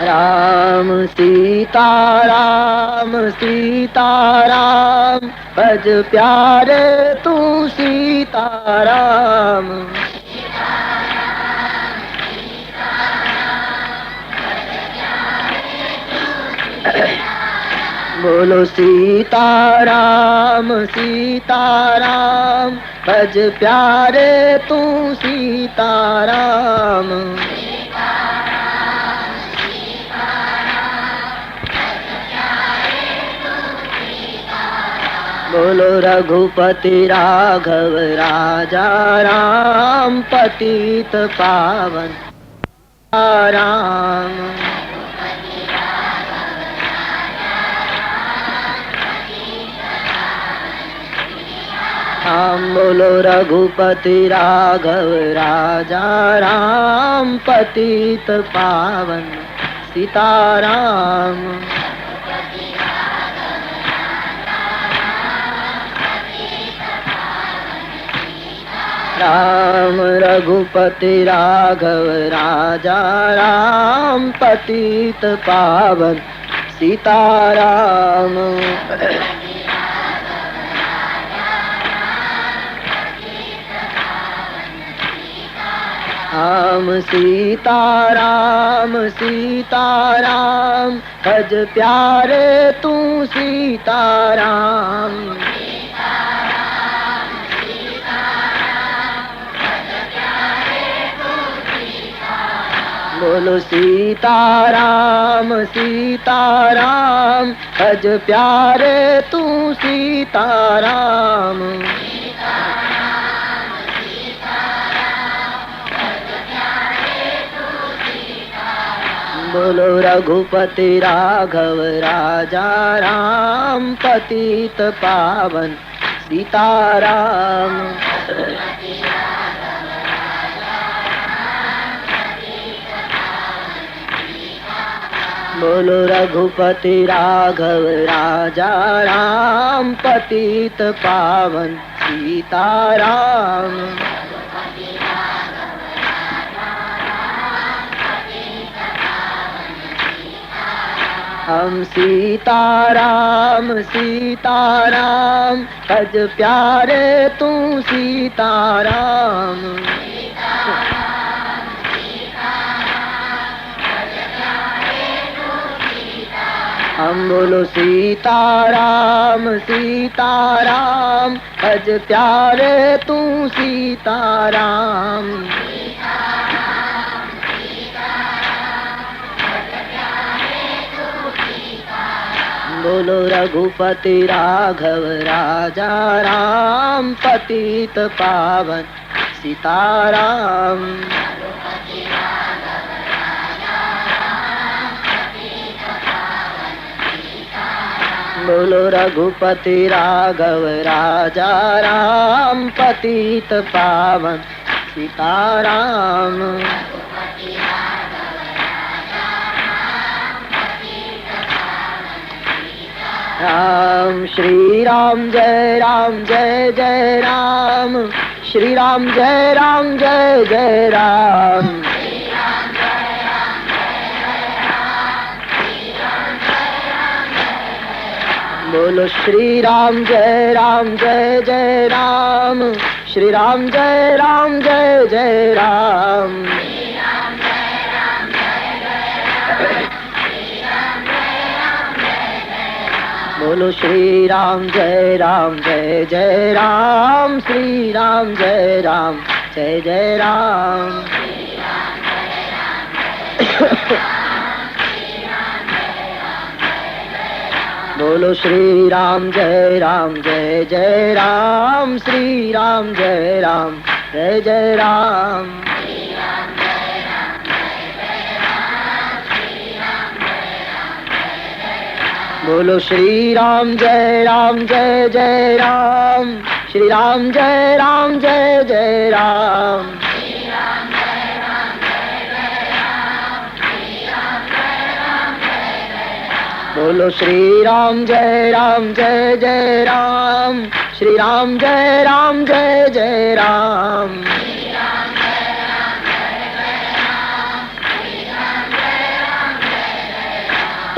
राम सीता राम सीता राम, भज प्यारे तू सीता राम। बोलो सीता राम भज प्यारे तू सीता राम। बोलो रघुपति राघव राजा राम, पतित पावन राम। राम बोलो रघुपति राघव राजा राम, पतित पावन सीताराम। राम रघुपति राघव राजा राम, पतित पावन सीताराम। राम सीताराम भज प्यारे तू सीताराम। बोलो सीताराम भज प्यारे तू सीताराम। बोलो रघुपति राघव राजा राम, पतित पावन सीताराम। बोलो रघुपति राघव राजा राम, पतित पावन सीताराम। हम सीताराम भज प्यारे तू सीताराम। हम बोलो सीताराम भज प्यारे तू सीताराम। बोलो रघुपति राघव राजा राम, पतित पावन सीताराम। बोलो रघुपति राघव राजा राम, पतित पावन सीताराम। राम श्री राम जय जय राम, श्री राम जय जय राम। बोलो श्री राम जय जय राम, श्री राम जय जय राम। बोलो श्री राम जय जय राम, श्री राम जय जय राम। बोलो श्री राम जय जय राम, श्री राम जय जय राम। बोलो श्री राम जय जय राम, श्री राम जय जय राम। बोलो श्री राम जय जय राम, श्री राम जय जय राम।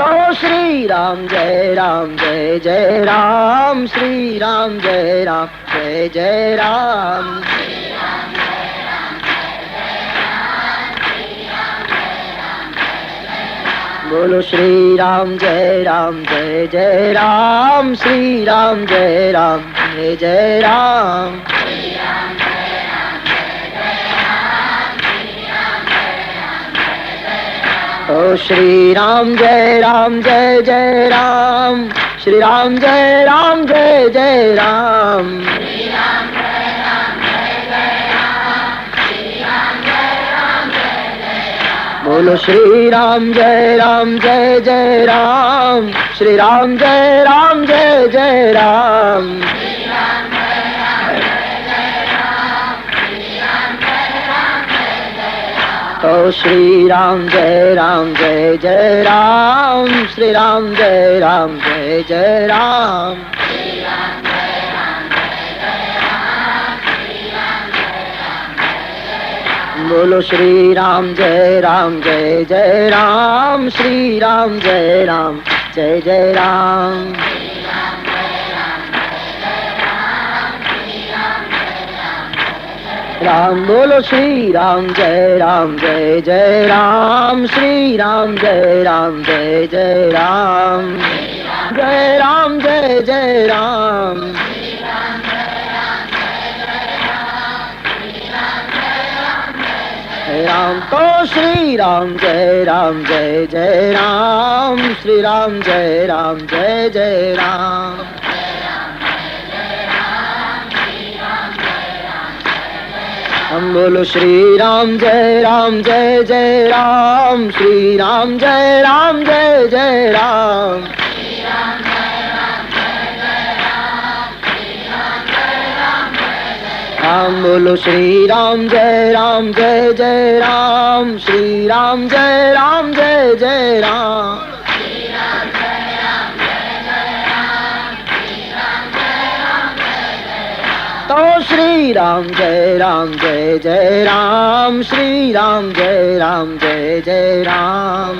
बोलो श्री राम जय राम जय जय राम, श्री राम जय राम जय जय राम, बोलो श्री राम जय राम जय जय राम, श्री राम जय राम जय जय राम, ओ श्री राम जय जय राम, श्री राम जय जय राम, बोलो श्री राम जय जय राम, श्री राम जय जय राम, तो श्री राम जय जय राम, श्री राम जय जय राम, बोलो श्री राम जय जय राम, श्री राम जय जय राम, राम बोलो श्री राम जय जय राम, श्री राम जय जय राम, जय जय राम, राम तो श्री राम जय जय राम, श्री राम जय जय राम, हम बोलो श्री राम जय जय राम, श्री राम जय जय राम, हम बोलो श्री राम जय जय राम, श्री राम जय जय राम, तो श्री राम जय जय राम, श्री राम जय जय राम,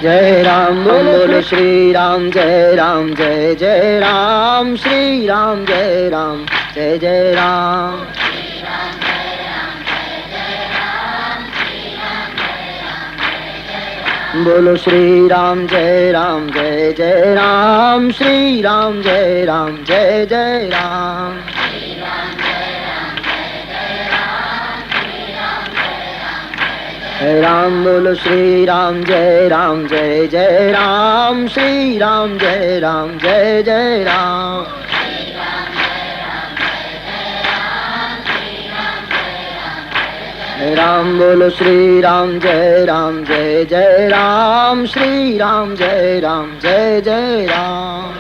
जय राम बोलो श्री राम जय जय राम, श्री राम जय जय राम, बोलो श्री राम जय जय राम, श्री राम जय जय राम, राम बोलो श्री राम जय जय राम, श्री राम जय जय राम, राम बोलो श्री राम जय जय राम, श्री राम जय जय राम,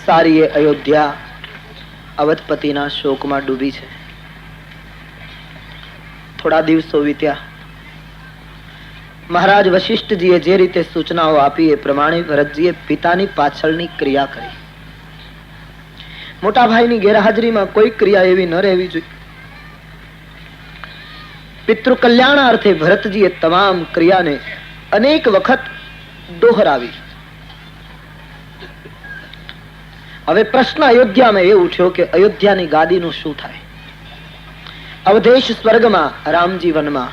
सारी अयोध्या અવધપતિના શોકમાં ડૂબી છે. થોડા દિવસો વીત્યા. મહારાજ વશિષ્ઠજીએ જે રીતે સૂચનાઓ આપી એ પ્રમાણે ભરતજીએ પિતાની પાછળની ક્રિયા કરી. મોટા ભાઈની ગેરહાજરીમાં કોઈ ક્રિયા એવી ન રહેવી જોઈએ. પિતૃ કલ્યાણાર્થે ભરતજીએ તમામ ક્રિયાને અનેક વખત દોહરાવી. હવે પ્રશ્ન અયોધ્યામાં એ ઉઠ્યો કે અયોધ્યાની ગાદીનું શું થાય? અવધેશ સ્વર્ગમાં, રામજી વનમાં.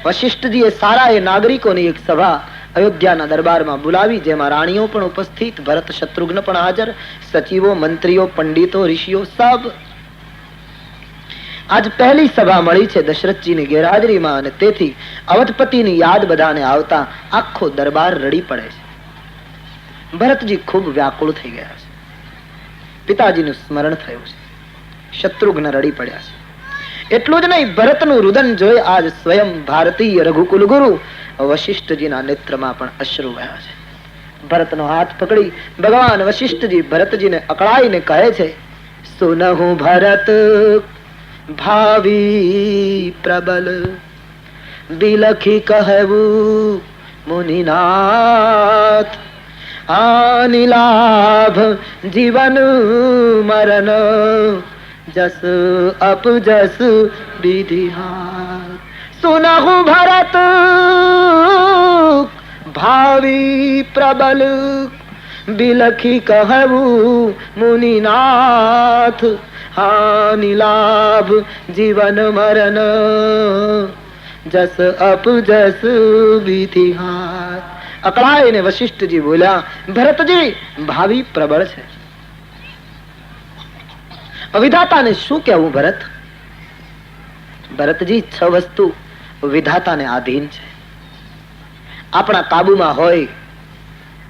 વશિષ્ઠજીએ સારા એ નાગરિકોની એક સભા અયોધ્યાના દરબારમાં બોલાવી, જેમાં રાણીઓ પણ ઉપસ્થિત, ભરત શત્રુઘ્ન પણ હાજર, સચિવો, મંત્રીઓ, પંડિતો, ઋષિઓ સબ. આજ પહેલી સભા મળી છે દશરથજીની ગેરહાજરીમાં, અને તેથી અવધપતિની યાદ બધાને આવતા આખો દરબાર રડી પડે છે. ભરતજી ખૂબ વ્યાકુળ થઈ ગયા છે. પિતાજીનું સ્મરણ થયું છે. શત્રુઘ્ન રડી પડ્યા છે. એટલું જ નહીં, ભરતનું રુદન જોઈ આજ સ્વયં ભારતીય રઘુકુલ ગુરુ વશિષ્ઠજીના નેત્રમાં પણ અશ્રુ વહ્યા છે. ભરતનો હાથ પકડી ભગવાન વશિષ્ઠજી ભરતજીને અકળાઈને કહે છે, સુનહુ ભરત ભાવી પ્રબલ, બિલખી કહેવું મુનિનાથ, हानि लाभ जीवन मरण जस अप जस विधि हार। सुनहु भरत भावी प्रबल बिलखी कहू मुनिनाथ। हानि लाभ जीवन मरण जस अप जस विधि हार। અકળાઈને વશિષ્ઠજી બોલ્યા, ભરતજી ભાવિ પ્રબળ છે. વિધાતાને શું કહેવું ભરત? ભરતજી 6 વસ્તુ વિધાતાને આધીન છે. આપણા કાબુમાં હોય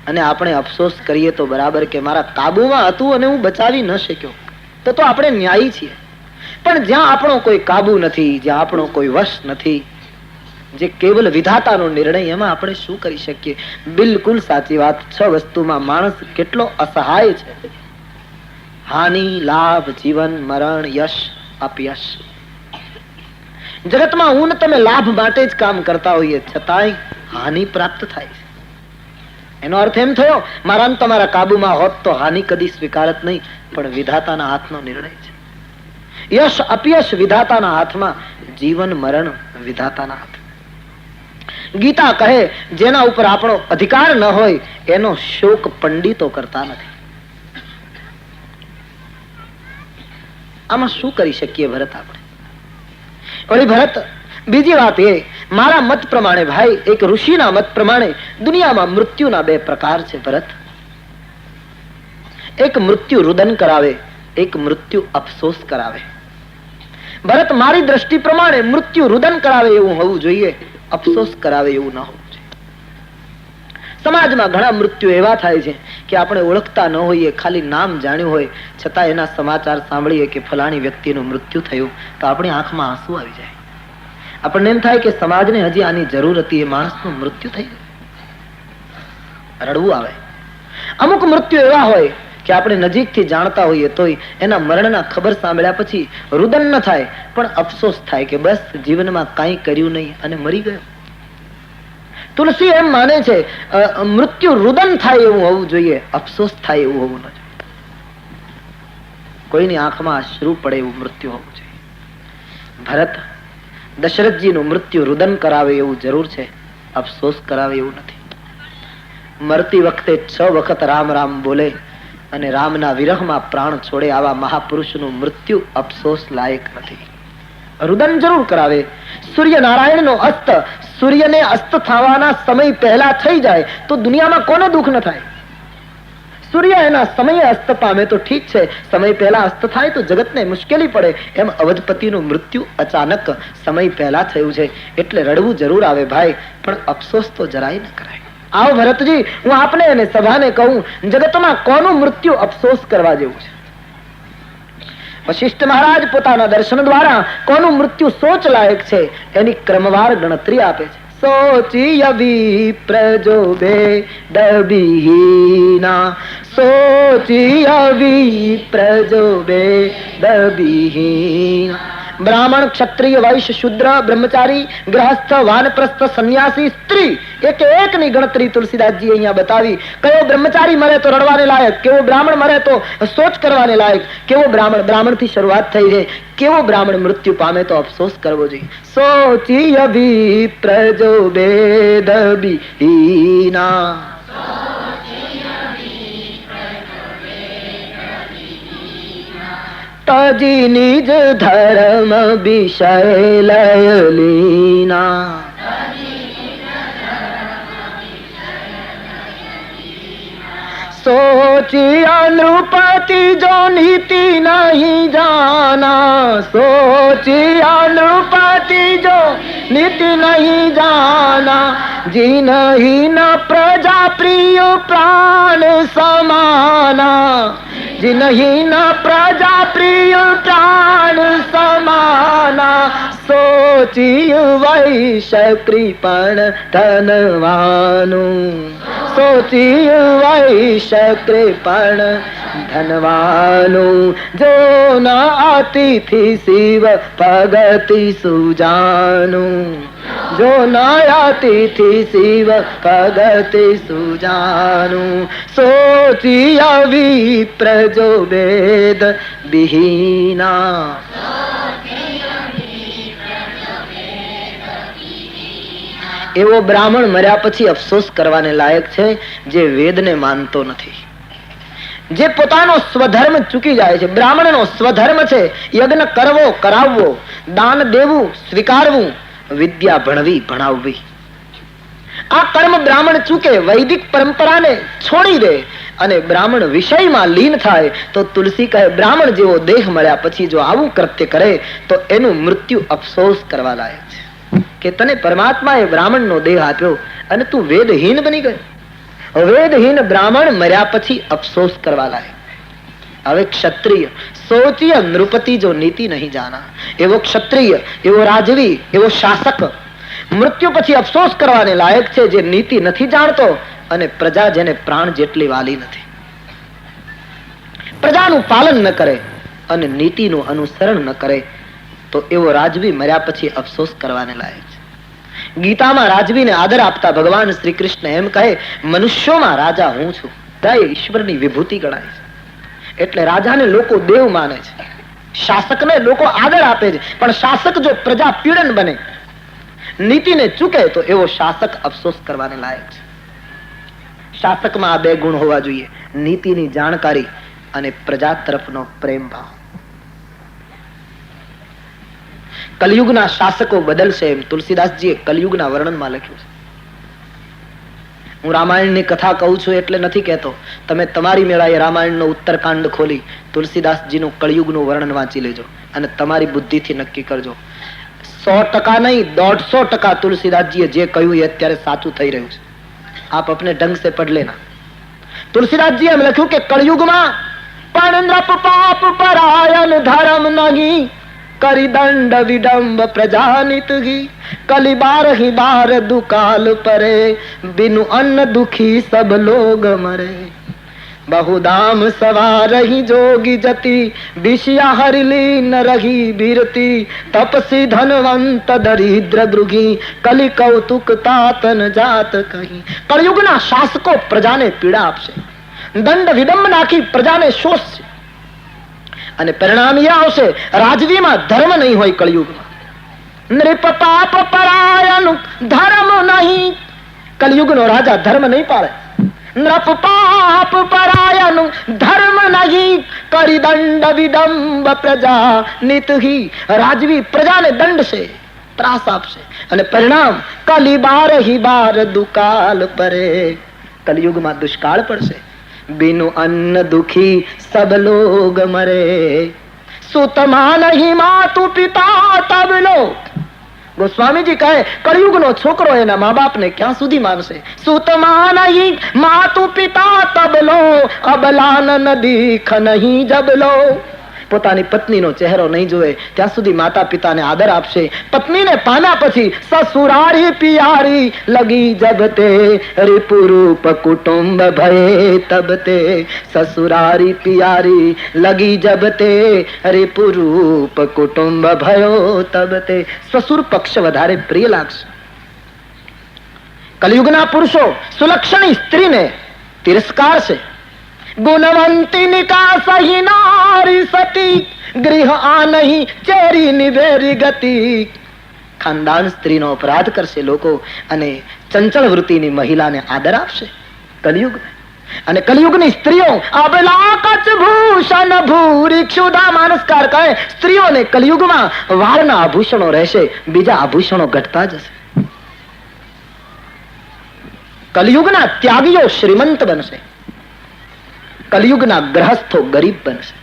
અને આપણે અફસોસ કરીએ તો બરાબર કે મારા કાબુમાં હતું અને હું બચાવી ન શક્યો, તો આપણે ન્યાયી છીએ. પણ જ્યાં આપણો કોઈ કાબુ નથી, જ્યાં આપણો કોઈ વશ નથી, જે કેવલ વિધાતાનો નિર્ણય, એમાં આપણે શું કરી શકીએ? બિલકુલ સાચી વાત. 6 વસ્તુમાં માણસ કેટલો અસહાય છે. હાનિ લાભ જીવન મરણ યશ અપયશ. જગતમાં હું ને તમે લાભ માટે જ કામ કરતા હોઈએ, છતાંય હાનિ પ્રાપ્ત થાય છે. એનો અર્થ એમ થયો, મારા ને તમારા કાબુમાં હોત તો હાનિ કદી સ્વીકારત નહીં, પણ વિધાતાના હાથનો નિર્ણય છે. યશ અપયશ વિધાતાના હાથમાં, જીવન મરણ વિધાતાના હાથ. ગીતા કહે, જેના ઉપર આપણો અધિકાર ન હોય એનો શોક પંડિતો કરતા નથી. આમાં શું કરી શકીએ ભરત આપણે? વળી ભરત, બીજી વાત એ, મારા મત પ્રમાણે ભાઈ, એક ઋષિના મત પ્રમાણે દુનિયામાં મૃત્યુના 2 પ્રકાર છે ભરત. એક મૃત્યુ રુદન કરાવે, એક મૃત્યુ અફસોસ કરાવે. ભરત, મારી દ્રષ્ટિ પ્રમાણે મૃત્યુ રુદન કરાવે એવું હોવું જોઈએ, અફસોસ કરાવે એવું ન હોવું જોઈએ. સમાજમાં ઘણા મૃત્યુ એવા થાય છે કે આપણે ઓળખતા ન હોઈએ, ખાલી નામ જાણ્યું હોય છતાં એના સમાચાર સાંભળીએ કે ફલાણી વ્યક્તિનું મૃત્યુ થયું તો આપણી આંખમાં આંસુ આવી જાય. આપણને એમ થાય કે સમાજને હજી આની જરૂર હતી, એ માણસનું મૃત્યુ થઈ ગયું, રડવું આવે. અમુક મૃત્યુ એવા હોય કે આપણે નજીકથી જાણતા હોઈએ તોય એના મરણના ખબર સાંભળ્યા પછી રુદન ન થાય, પણ અફસોસ થાય કે બસ જીવનમાં કાંઈ કર્યું નહીં અને મરી ગયો. તુલસી એમ માને છે, મૃત્યુ રુદન થાય એવું હોવું જોઈએ, અફસોસ થાય એવું હોવું ન જોઈએ. કોઈની આંખમાં અશ્રુ પડે એવું મૃત્યુ હોવું જોઈએ. ભરત, દશરથજીનું મૃત્યુ રુદન કરાવે એવું જરૂર છે, અફસોસ કરાવે એવું નથી. મરતી વખતે 6 વખત રામ રામ બોલે અને રામના વિરહમાં પ્રાણ છોડે, આવા મહાપુરુષનું મૃત્યુ અફસોસ લાયક નથી. રુદન જરૂર કરાવે. સૂર્યનારાયણનો અસ્ત, સૂર્યને અસ્ત થવાના સમય પહેલા થઈ જાય તો દુનિયામાં કોને દુઃખ ન થાય? સૂર્ય એના સમયે અસ્ત પામે તો ઠીક છે, સમય પહેલા અસ્ત થાય તો જગતને મુશ્કેલી પડે. એમ અવધપતિનું મૃત્યુ અચાનક સમય પહેલા થયું છે એટલે રડવું જરૂર આવે ભાઈ, પણ અફસોસ તો જરાય ન કરાય. આવો ભરતજી, હું આપને અને સભાને કહું, જગતમાં કોનું મૃત્યુ અફસોસ કરવા જેવું છે? વશિષ્ઠ મહારાજ પોતાના દર્શન દ્વારા કોનું મૃત્યુ સોચ લાયક છે એની ક્રમવાર ગણતરી આપે છે. સોચિય વિપ્રજો બેદબીહીના, સોચિય વિપ્રજો બેદબીહીના. બ્રાહ્મણ, ક્ષત્રિય, વૈશ્ય, શુદ્ર, બ્રહ્મચારી, ગ્રહસ્થ, વાનપ્રસ્થ, સંન્યાસી, સ્ત્રી, એક ની ગણતરી તુલસીદાસજી અહીંયા બતાવી. કયો બ્રહ્મચારી મરે તો રડવાને લાયક, કેવો બ્રાહ્મણ મરે તો સોચ કરવાને લાયક, કેવો બ્રાહ્મણ થી શરૂઆત થઈ છે, કેવો બ્રાહ્મણ મૃત્યુ પામે તો અફસોસ કરવો જોઈએ. સોચિય વિપ્રજો બેદબીહીના, તજી નિજ ધર્મ વિષય લય લીના. सोचिया नृपति जो नीति नहीं जाना, सोचिया नृपति जो नीति नहीं जाना, जिनहीन प्रजा प्रिय प्राण समाना, जिनहीन प्रजा प्रिय प्राण समाना, સોચી વૈશ્ય કૃપણ ધનવાનું, સોચી વૈશ્ય કૃપણ ધનવાનું, જો ના અતિથિ શિવ ભગતિ સુજાનું, જો ના અતિથિ શિવ ભગતિ સુજાનું, સોચી વિપ્ર જો વેદ વિહીના. એવો બ્રાહ્મણ મર્યા પછી અફસોસ કરવાને લાયક છે જે વેદને માનતો નથી, જે પોતાનો સ્વધર્મ ચૂકી જાય છે. બ્રાહ્મણનો સ્વધર્મ છે યજ્ઞ કરવો, કરાવવો, દાન દેવું, સ્વીકારવું, વિદ્યા ભણવી, ભણાવવી. આ કર્મ બ્રાહ્મણ ચૂકે, વૈદિક પરંપરાને છોડી દે અને બ્રાહ્મણ વિષયમાં લીન થાય તો તુલસી કહે બ્રાહ્મણ જેવો દેહ મળ્યા પછી જો આવું કૃત્ય કરે તો એનું મૃત્યુ અફસોસ કરવા લાયક છે કે તને પરમાત્માએ બ્રાહ્મણનો દેહ આપ્યો અને તું વેદહીન બની ગયો. વેદહીન બ્રાહ્મણ મર્યા પછી અફસોસ કરવા લાયક. હવે ક્ષત્રિય સોચિય નૃપતિ જો નીતિ નહીં જાના, એવો ક્ષત્રિય, એવો રાજવી, એવો શાસક મૃત્યુ પછી અફસોસ કરવાને લાયક છે જે નીતિ નથી જાણતો અને પ્રજા જેને પ્રાણ જેટલી વાલી નથી. પ્રજાનું પાલન ન કરે અને નીતિનું અનુસરણ ન કરે તો એવો રાજવી મર્યા પછી અફસોસ કરવાને લાયક છે. ગીતામાં રાજવીને આદર આપતા ભગવાન શ્રી કૃષ્ણ એમ કહે મનુષ્યોમાં રાજા હું છું. ઈશ્વરની વિભૂતિ ગણાય છે. એટલે રાજાને લોકો દેવ માને છે, શાસકને લોકો આદર આપે છે. પણ શાસક જો પ્રજા પીડન બને, નીતિને ચૂકે તો એવો શાસક અફસોસ કરવાને લાયક છે. શાસકમાં આ બે ગુણ હોવા જોઈએ, નીતિની જાણકારી અને પ્રજા તરફનો પ્રેમ ભાવ. કલયુગના શાસકો બદલશે એમ તુલસીદાસજીએ કલયુગના વર્ણનમાં લખ્યું છે. હું રામાયણની કથા કહું છું એટલે નથી કહેતો, તમે તમારી મેળાએ રામાયણનો ઉત્તરકાંડ ખોલી તુલસીદાસજીનું કળયુગનું વર્ણન વાંચી લેજો અને તમારી બુદ્ધિથી નક્કી કરજો. 100% નહીં, 150% તુલસીદાસજીએ જે કહ્યું એ અત્યારે સાચું થઈ રહ્યું છે. આપ अपने ढंग से पढ़ लेना. તુલસીદાસજી એમ લખ્યું કે કળયુગમાં પણ નૃપ પાપ પરાયણ ધર્મ નહીં, કરી દંડ વિડંબ પ્રજાનિત ઘી, કલી બાર ही बार दुकाल परे, बिनु अन्न दुखी सब लोग मरे. बहुदाम सवार ही जोगी जति, विषया हरिली न रही बीरती, तपसी धनवंत दरिद्र द्रुगी, कली कौतुक तातन जात कहीं. कलयुगના શાસકો પ્રજાને પીડા આપશે, દંડ વિડંબ નાખી પ્રજાને શોષશે અને પરિણામ એ આવશે રાજવીમાં ધર્મ નહીં હોય. કલયુગમાં નૃપ પાપ પરાયણ ધર્મ નહીં, કલયુગનો રાજા ધર્મ નહીં પાળે. નૃપ પાપ પરાયણ ધર્મ નહીં, કરી દંડ વિડંબ પ્રજા નિતહી. રાજવી પ્રજાને દંડ છે, ત્રાસ આપશે અને પરિણામ કલી બાર ही बार दुकाल परे. કલયુગમાં દુષ્કાળ પડશે, बिनु अन्न दुखी सब लोग मरे. सुतमा नहीं मातु पिता तब लोग. ગોસ્વામીજી કહે કળયુગનો છોકરો એના મા બાપ ને ક્યાં સુધી માનશે? સુતમા નહીં માતુ પિતા તબલો, અબલાન દીખ નહીં જબલો. પોતાની પત્નીનો ચહેરો નહીં જોવે ત્યાં સુધી માતા પિતાને આદર આપશે. પત્નીને પામ્યા પછી સસુરારી પિયારી લગી જબતે, રિપુરૂપ કુટુંબ ભય તબતે. સસુરારી પિયારી લગી જબતે, રિપુરૂપ કુટુંબ ભયો તબતે. સસુર પક્ષ વધારે પ્રિય લાગશે. કલયુગના પુરુષો સુલક્ષણી સ્ત્રીને તિરસ્કાર છે. गुणवंती निकास ही नारी सती, गृह आ नहीं चेरी निवेरी गति. ખાનદાન સ્ત્રીનો અપરાધ કરશે લોકો અને ચંચળ વૃત્તિની મહિલાને આદર આપશે કલયુગ. અને કલયુગની સ્ત્રીઓ અબલા કચ ભૂષણ ભૂરી ક્ષુધા માનસકાર કહે સ્ત્રીઓને કલયુગમાં વાળના આભૂષણો રહેશે, બીજા આભૂષણો ઘટતા જશે. કલયુગના ત્યાગીઓ શ્રીમંત બનશે, કલયુગના ગ્રહસ્થો ગરીબ બનશે.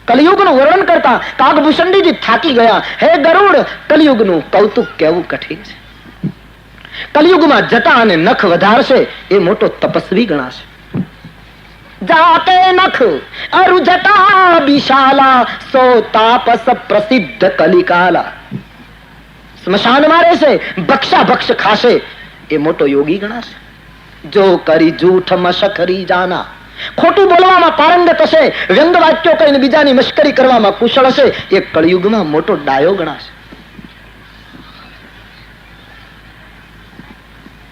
કલયુગનું વર્ણન કરતા કાગભૂષણજી થાકી ગયા. હે ગરુડ, કલયુગનું કૌતુક કેવું કઠિન છે. કલયુગમાં જટા અને નખ વધારશે એ મોટો તપસ્વી ગણાશે. જાતે નખ અરુ જટા વિશાલા સો તાપસ પ્રસિદ્ધ કલિકાલા. સ્મશાનમાં રહેશે, ભક્ષા ભક્ષ ખાશે, એ મોટો યોગી ગણાશે. જો કરી જૂઠ મશખરી જાના, ખોટું બોલવામાં પારંગત હશે, વ્યંગ વાક્યો કહીને બીજાની મશ્કરી કરવામાં કુશળ હશે, એ કળિયુગમાં મોટો ડાયો ગણાશે.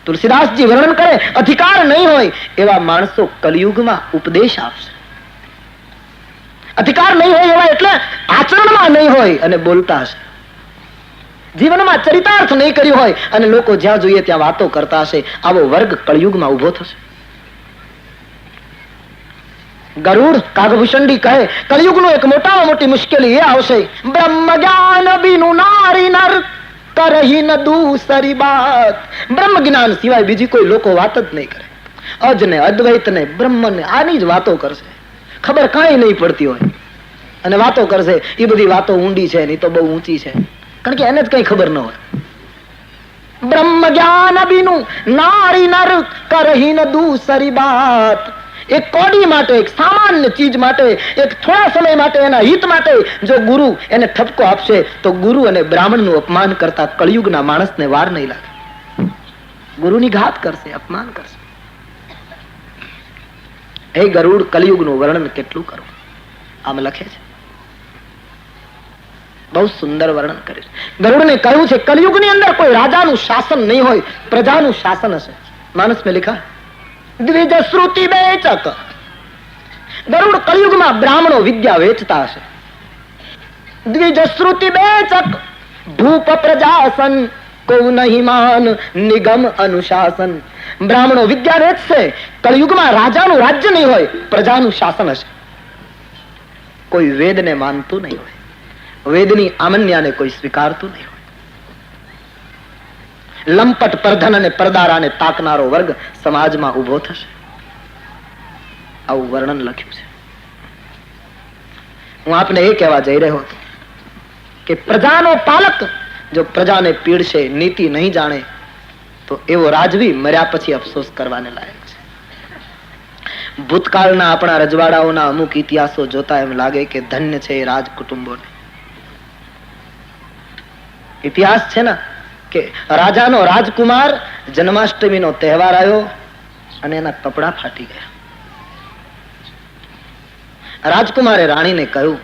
તુલસીદાસજી વર્ણન કરે, અધિકાર નહીં હોય એવા માણસો કલિયુગમાં ઉપદેશ આપશે. અધિકાર નહીં હોય એવા એટલે આચરણમાં નહીં હોય અને બોલતા હશે. જીવનમાં ચરિતાર્થ નહીં કર્યું હોય અને લોકો જ્યાં જોઈએ ત્યાં વાતો કરતા હશે. આવો વર્ગ કળિયુગમાં ઉભો થશે. ગરુડ કાગભૂષણજી કહે, કળિયુગનો એક મોટામાં મોટી મુશ્કેલી એ આવશે, બ્રહ્મ જ્ઞાન બિનું નારી નર કરહી ન દૂસરી બાત. બ્રહ્મ જ્ઞાન સિવાય બીજી કોઈ લોકો વાત જ નહીં કરે. અજ ને અદ્વૈત ને બ્રહ્મ ને આની જ વાતો કરશે. ખબર કાંઈ નહીં પડતી હોય અને વાતો કરશે. એ બધી વાતો ઊંડી છે, નહીં તો બહુ ઊંચી છે, કારણ કે એને જ કઈ ખબર ન હોય. બ્રહ્મ જ્ઞાન બિનું નારી નર કરહી ન દૂસરી બાત. એક કોડી માટે, એક સામાન્ય ચીજ માટે, એક થોડા સમય માટે, એના હિત માટે જો ગુરુ એને ઠપકો આપશે તો ગુરુ અને બ્રાહ્મણનું અપમાન કરતા કળિયુગના માણસને વાર નહીં લાગે. ગુરુની ઘાત કરશે, અપમાન કરશે. હે ગરુડ, કલિયુગનું વર્ણન કેટલું કરવું આમ લખે છે. બહુ સુંદર વર્ણન કરે છે. ગરુડને કહ્યું છે કલિયુગની અંદર કોઈ રાજાનું શાસન નહીં હોય, પ્રજાનું શાસન હશે. માનસ મેં लिखा દ્વિજ શ્રુતિ બેચક. ગરુડ કલિયુગમાં બ્રાહ્મણો વિદ્યા વેચતા હશે. દ્વિજ શ્રુતિ બેચક ભૂપ પ્રજાસન કો નહીં માન નિગમ અનુશાસન. બ્રાહ્મણો વિદ્યા વેચશે. કલિયુગમાં રાજાનું રાજ્ય નહીં હોય, પ્રજાનું શાસન હશે. કોઈ વેદને માનતું નહીં હોય, વેદની આમન્યાને કોઈ સ્વીકારતું નહીં હોય. લંપટ પરધન અને પરદારાને તાકનારો વર્ગ સમાજમાં ઉભો થશે. આવું વર્ણન લખ્યું છે. હું આપને એ કહેવા જઈ રહ્યો હતો કે પ્રજાનો પાલક જો પ્રજાને પીડશે, નીતિ નહીં જાણે, તો એવો રાજવી મર્યા પછી અફસોસ કરવાને લાયક છે. ભૂતકાળના આપણા રજવાડાઓના અમુક ઇતિહાસો જોતા એમ લાગે કે ધન્ય છે એ રાજ કુટુંબોને. ઇતિહાસ છે ને કે રાજાનો રાજકુમાર, જન્માષ્ટમીનો તહેવાર આવ્યો અને એના કપડા ફાટી ગયા. રાજકુમારે રાણીને કહ્યું,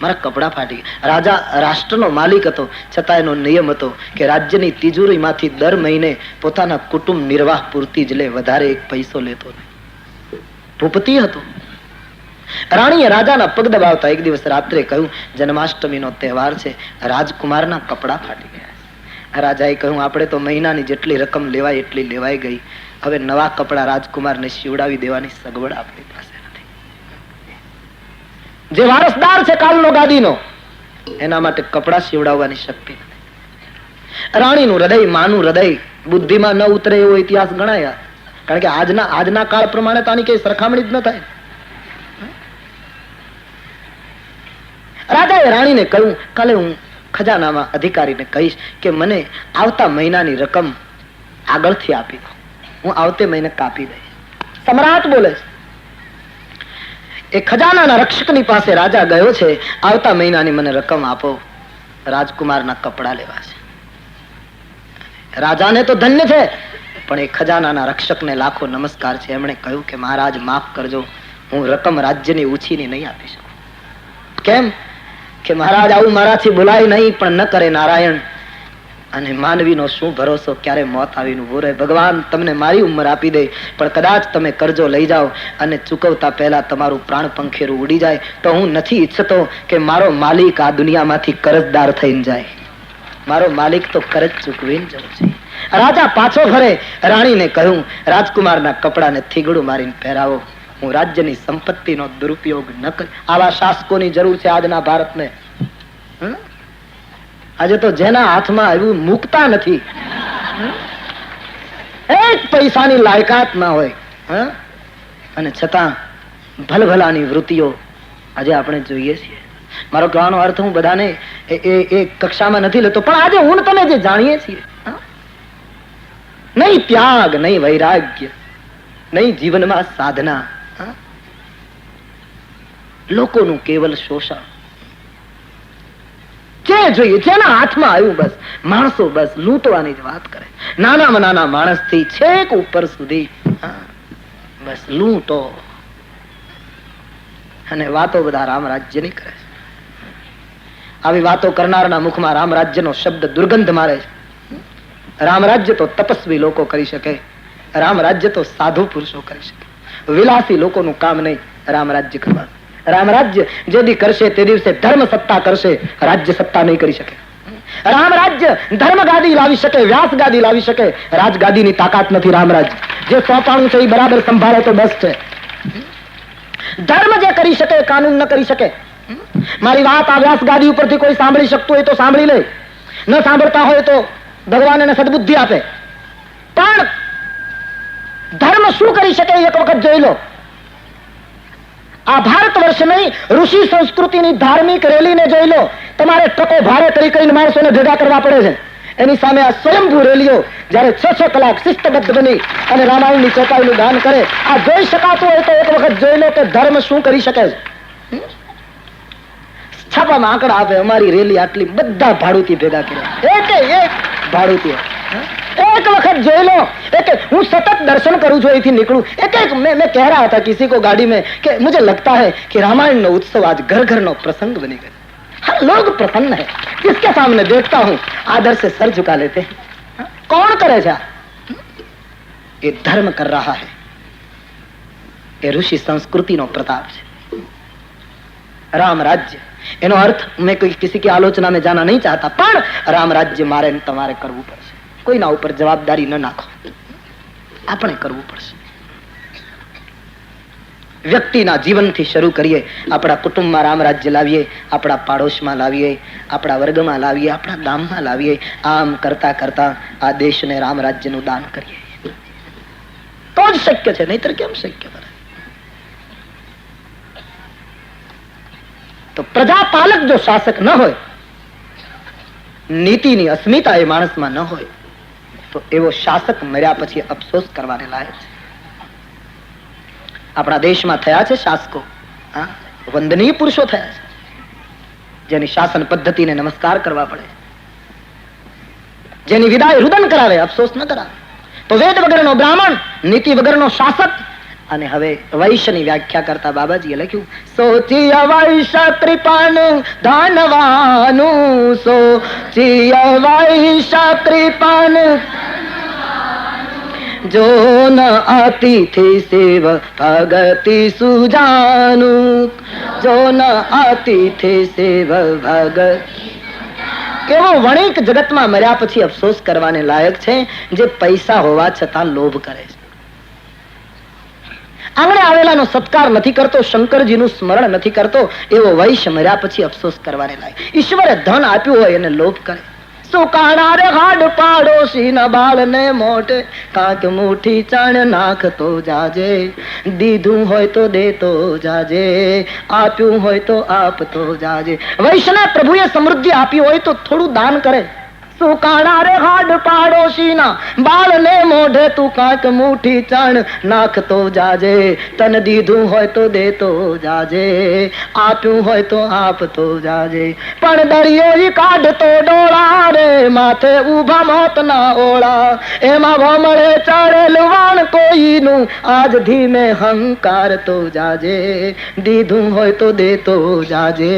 મારા કપડા ફાટી ગયા. રાજા રાષ્ટ્રનો માલિક હતો, છતાં એનો નિયમ હતો કે રાજ્યની તિજોરીમાંથી દર મહિને પોતાના કુટુંબ નિર્વાહ પૂરતી જ લે, વધારે એક પૈસો લેતો નહીં. ભૂપતિ હતો. રાણીએ રાજાના પગ દબાવતા એક દિવસ રાત્રે કહ્યું, જન્માષ્ટમીનો તહેવાર છે, રાજકુમારના કપડા ફાટી ગયા. રાજાએ કહ્યું, આપણે તો મહિનાની જેટલી રકમ લેવાય એટલી લેવાઈ ગઈ, હવે નવા કપડા રાજકુમારને સીવડાવી દેવાની સગવડ આપણી પાસે નથી. જે વારસદાર છે કાલનો ગાદીનો, એના માટે કપડા સીવડાવવાની શક્તિ નથી. રાણીનું હૃદય, માનું હૃદય બુદ્ધિમાં ન ઉતરે એવો ઇતિહાસ ગણાયા, કારણ કે આજના કાળ પ્રમાણે તો આની કઈ સરખામણી જ ન થાય. રાજાએ રાણીને કહ્યું, કાલે હું ખજાનામાં અધિકારીને કહીશ કે મને આવતા મહિનાની રકમ આગળથી આપી દો, હું આવતે મહિને કાપી દઈશ. સમ્રાટ બોલે છે. એ ખજાનાના રક્ષકની પાસે રાજા ગયો છે, આવતા મહિનાની મને રકમ આપો, રાજકુમારના કપડા લેવા છે. રાજાને તો ધન્ય છે, પણ એ ખજાનાના રક્ષકને લાખો નમસ્કાર છે. એમણે કહ્યું કે મહારાજ માફ કરજો, હું રકમ રાજ્યની ઉછીની નહીં આપી શકું. કેમ કે મહારાજ આવું મારાથી બોલાય નહીં, પણ ન કરે નારાયણ. અને માનવીનો શું ભરોસો, ક્યારે મોત આવીને ઉભો રહે. ભગવાન તમને મારી ઉંમર આપી દે, પણ કદાચ તમે કરજો લઈ જાઓ અને ચૂકવતા પહેલા તમારું પ્રાણ પંખેરું ઉડી જાય, તો હું નથી ઈચ્છતો કે મારો માલિક આ દુનિયામાંથી કરજદાર થઈને જાય. મારો માલિક તો કરજ ચૂકવીને જવું છે. રાજા પાછો ફરે. રાણીને કહ્યું, રાજકુમારના કપડાને થીગડું મારીને પહેરાવો, હું રાજ્યની સંપત્તિનો દુરુપયોગ ન કરી. આવા શાસકોની જરૂર છે આજના ભારતને. આજે તો જેના હાથમાં આવ્યું મૂકતા નથી, એક પૈસાની લાયકાત ના હોય, અને છતાં ભલભલાની વૃત્તિઓ આજે આપણે જોઈએ છીએ. મારો કહેવાનો અર્થ હું બધાને એ કક્ષામાં નથી લેતો, પણ આજે હું તમે જે જાણીએ છીએ, નહીં ત્યાગ, નહીં વૈરાગ્ય, નહીં જીવનમાં સાધના, લોકોનું કેવલ શોષણ. જે જોઈએ જેના હાથમાં આવ્યું બસ માણસો બસ લૂંટવાની જ વાત કરે. નાનામાં નાના માણસ થી છેક ઉપર સુધી બસ લૂંટો. અને વાતો બધા રામ રાજ્યની કરે છે. આવી વાતો કરનારના મુખમાં રામ રાજ્યનો શબ્દ દુર્ગંધ મારે છે. રામ રાજ્ય તો તપસ્વી લોકો કરી શકે, રામ રાજ્ય તો સાધુ પુરુષો કરી શકે. વિલાસી લોકોનું કામ નહીં રામ રાજ્ય કરવાનું. રામ રાજ્ય જે દી કરશે તે દિવસે ધર્મ સત્તા કરશે, રાજ્ય સત્તા નહીં કરી શકે. રામ રાજ્ય ધર્મ ગાદી લાવી શકે, વ્યાસ ગાદી લાવી શકે, રાજગાદીની તાકાત નથી. રામ રાજ્ય જે સોંપાણું છે એ બરાબર સંભાળે તો બસ છે. ધર્મ જે કરી શકે કાનૂન ન કરી શકે. મારી વાત આ વ્યાસ ગાદી ઉપરથી કોઈ સાંભળી શકતું હોય તો સાંભળી લે, ન સાંભળતા હોય તો ભગવાન એને સદબુદ્ધિ આપે. પણ ધર્મ શું કરી શકે એક વખત જોઈ લો. આ ભારત વર્ષ નહીં, ઋષિ સંસ્કૃતિની ધાર્મિક રેલીને જોઈ લો. તમારે ટકો ભારે કરી કરીને માણસોને ભેગા કરવા પડે છે. એની સામે આ સ્વયંભૂ રેલીઓ જયારે 6 કલાક શિસ્તબદ્ધ બની અને રામાયણની ચોપાઈનું દાન કરે, આ જોઈ શકાતું હોય તો એક વખત જોઈ લો કે ધર્મ શું કરી શકે છે. છાપામાં આંકડા આપે, અમારી રેલી આટલી, બધા ભાડુતી ભેગા કર્યા, એક ભાડુતી. एक वक्त જોઈ લો. હું સતત દર્શન કરું છું, અહીંથી નીકળું एक मैं कह रहा था किसी को गाड़ी में कि मुझे लगता है कि रामायण નો उत्सव आज घर घर નો प्रसंग बनी गया. हर लोग प्रसन्न है. जिसके सामने देखता हूं आदर से सर झुका लेते हैं. कौन करे છે? ये धर्म कर रहा है. ये ऋषि संस्कृति નો प्रताप છે. राम राज्य એનો અર્થ मैं कोई किसी की आलोचना में जाना नहीं चाहता, પણ રામ રાજ્ય મારે તમારે કરવું પડશે. કોઈના ઉપર જવાબદારી ન નાખો, આપણે કરવું પડશે. વ્યક્તિના જીવનથી શરૂ કરીએ, આપણા કુટુંબમાં રામ રાજ્ય લાવીએ, આપણા પાડોશમાં લાવીએ, આપણા વર્ગમાં લાવીએ, આપણા ગામમાં લાવીએ. આમ કરતા કરતા આ દેશને રામ રાજ્યનું દાન કરીએ તો જ શક્ય છે, નહીતર કેમ શક્ય બને? તો પ્રજાપાલક જો શાસક ન હોય, નીતિની અસ્મિતા એ માણસમાં ન હોય, તો એવો શાસક મર્યા પછી અફસોસ કરવાને લાયક છે. આપણા દેશમાં થયા છે શાસકો, વંદનીય પુરુષો થયા છે, જેની શાસન પદ્ધતિને નમસ્કાર કરવા પડે, જેની વિદાય રુદન કરાવે, અફસોસ ન કરાવે. તો વેદ વગરનો બ્રાહ્મણ, નીતિ વગરનો શાસક. અને હવે વૈશ્યની વ્યાખ્યા કરતા બાબાજીએ લખ્યું, સોચિય વૈશ્ય કૃપાનું ધનવાનું, સોચિય વૈશ્ય કૃપાનું, જો ન અતિથિ સેવ ભગતિ સુજાનું, જો ન અતિથિ સેવ ભગત. કેવો વણિક જગતમાં મર્યા પછી અફસોસ કરવાને લાયક છે, જે પૈસા હોવા છતાં લોભ કરે છે. આંગણે આવેલાનો સત્કાર નથી કરતો, શંકરજીનું સ્મરણ નથી કરતો, એવો વૈશ્ય મર્યા પછી અફસોસ કરવાને લાયક. ઈશ્વરે ધન આપ્યું હોય એને લોભ કરે. સુકાણા રે હાડ પાડોશી ના બાળ ને મોઢે, કાંક મુઠ્ઠી ચણ નાખતો જાજે, દીધું હોય તો દેતો જાજે, આપ્યું હોય તો આપતો જાજે. વૈશ્યને પ્રભુએ સમૃદ્ધિ આપી હોય તો થોડું દાન કરે. સુકાણા રે હાડ પાડોશી ના બાળ ને મોઢે, તું કાંક મુઠ્ઠી ચણ નાખતો જાજે, તને દીધું હોય તો દેતો જાજે, આપ્યું હોય તો આપતો જાજે. પણ દરિયો કાઢતો ડોળા રે, માથે ઉભા મોત ના ઓળા, એમાં ભમળે ચડેલું વાણ કોઈનું, આજ ધીમે હંકારતો જાજે, દીધું હોય તો દેતો જાજે,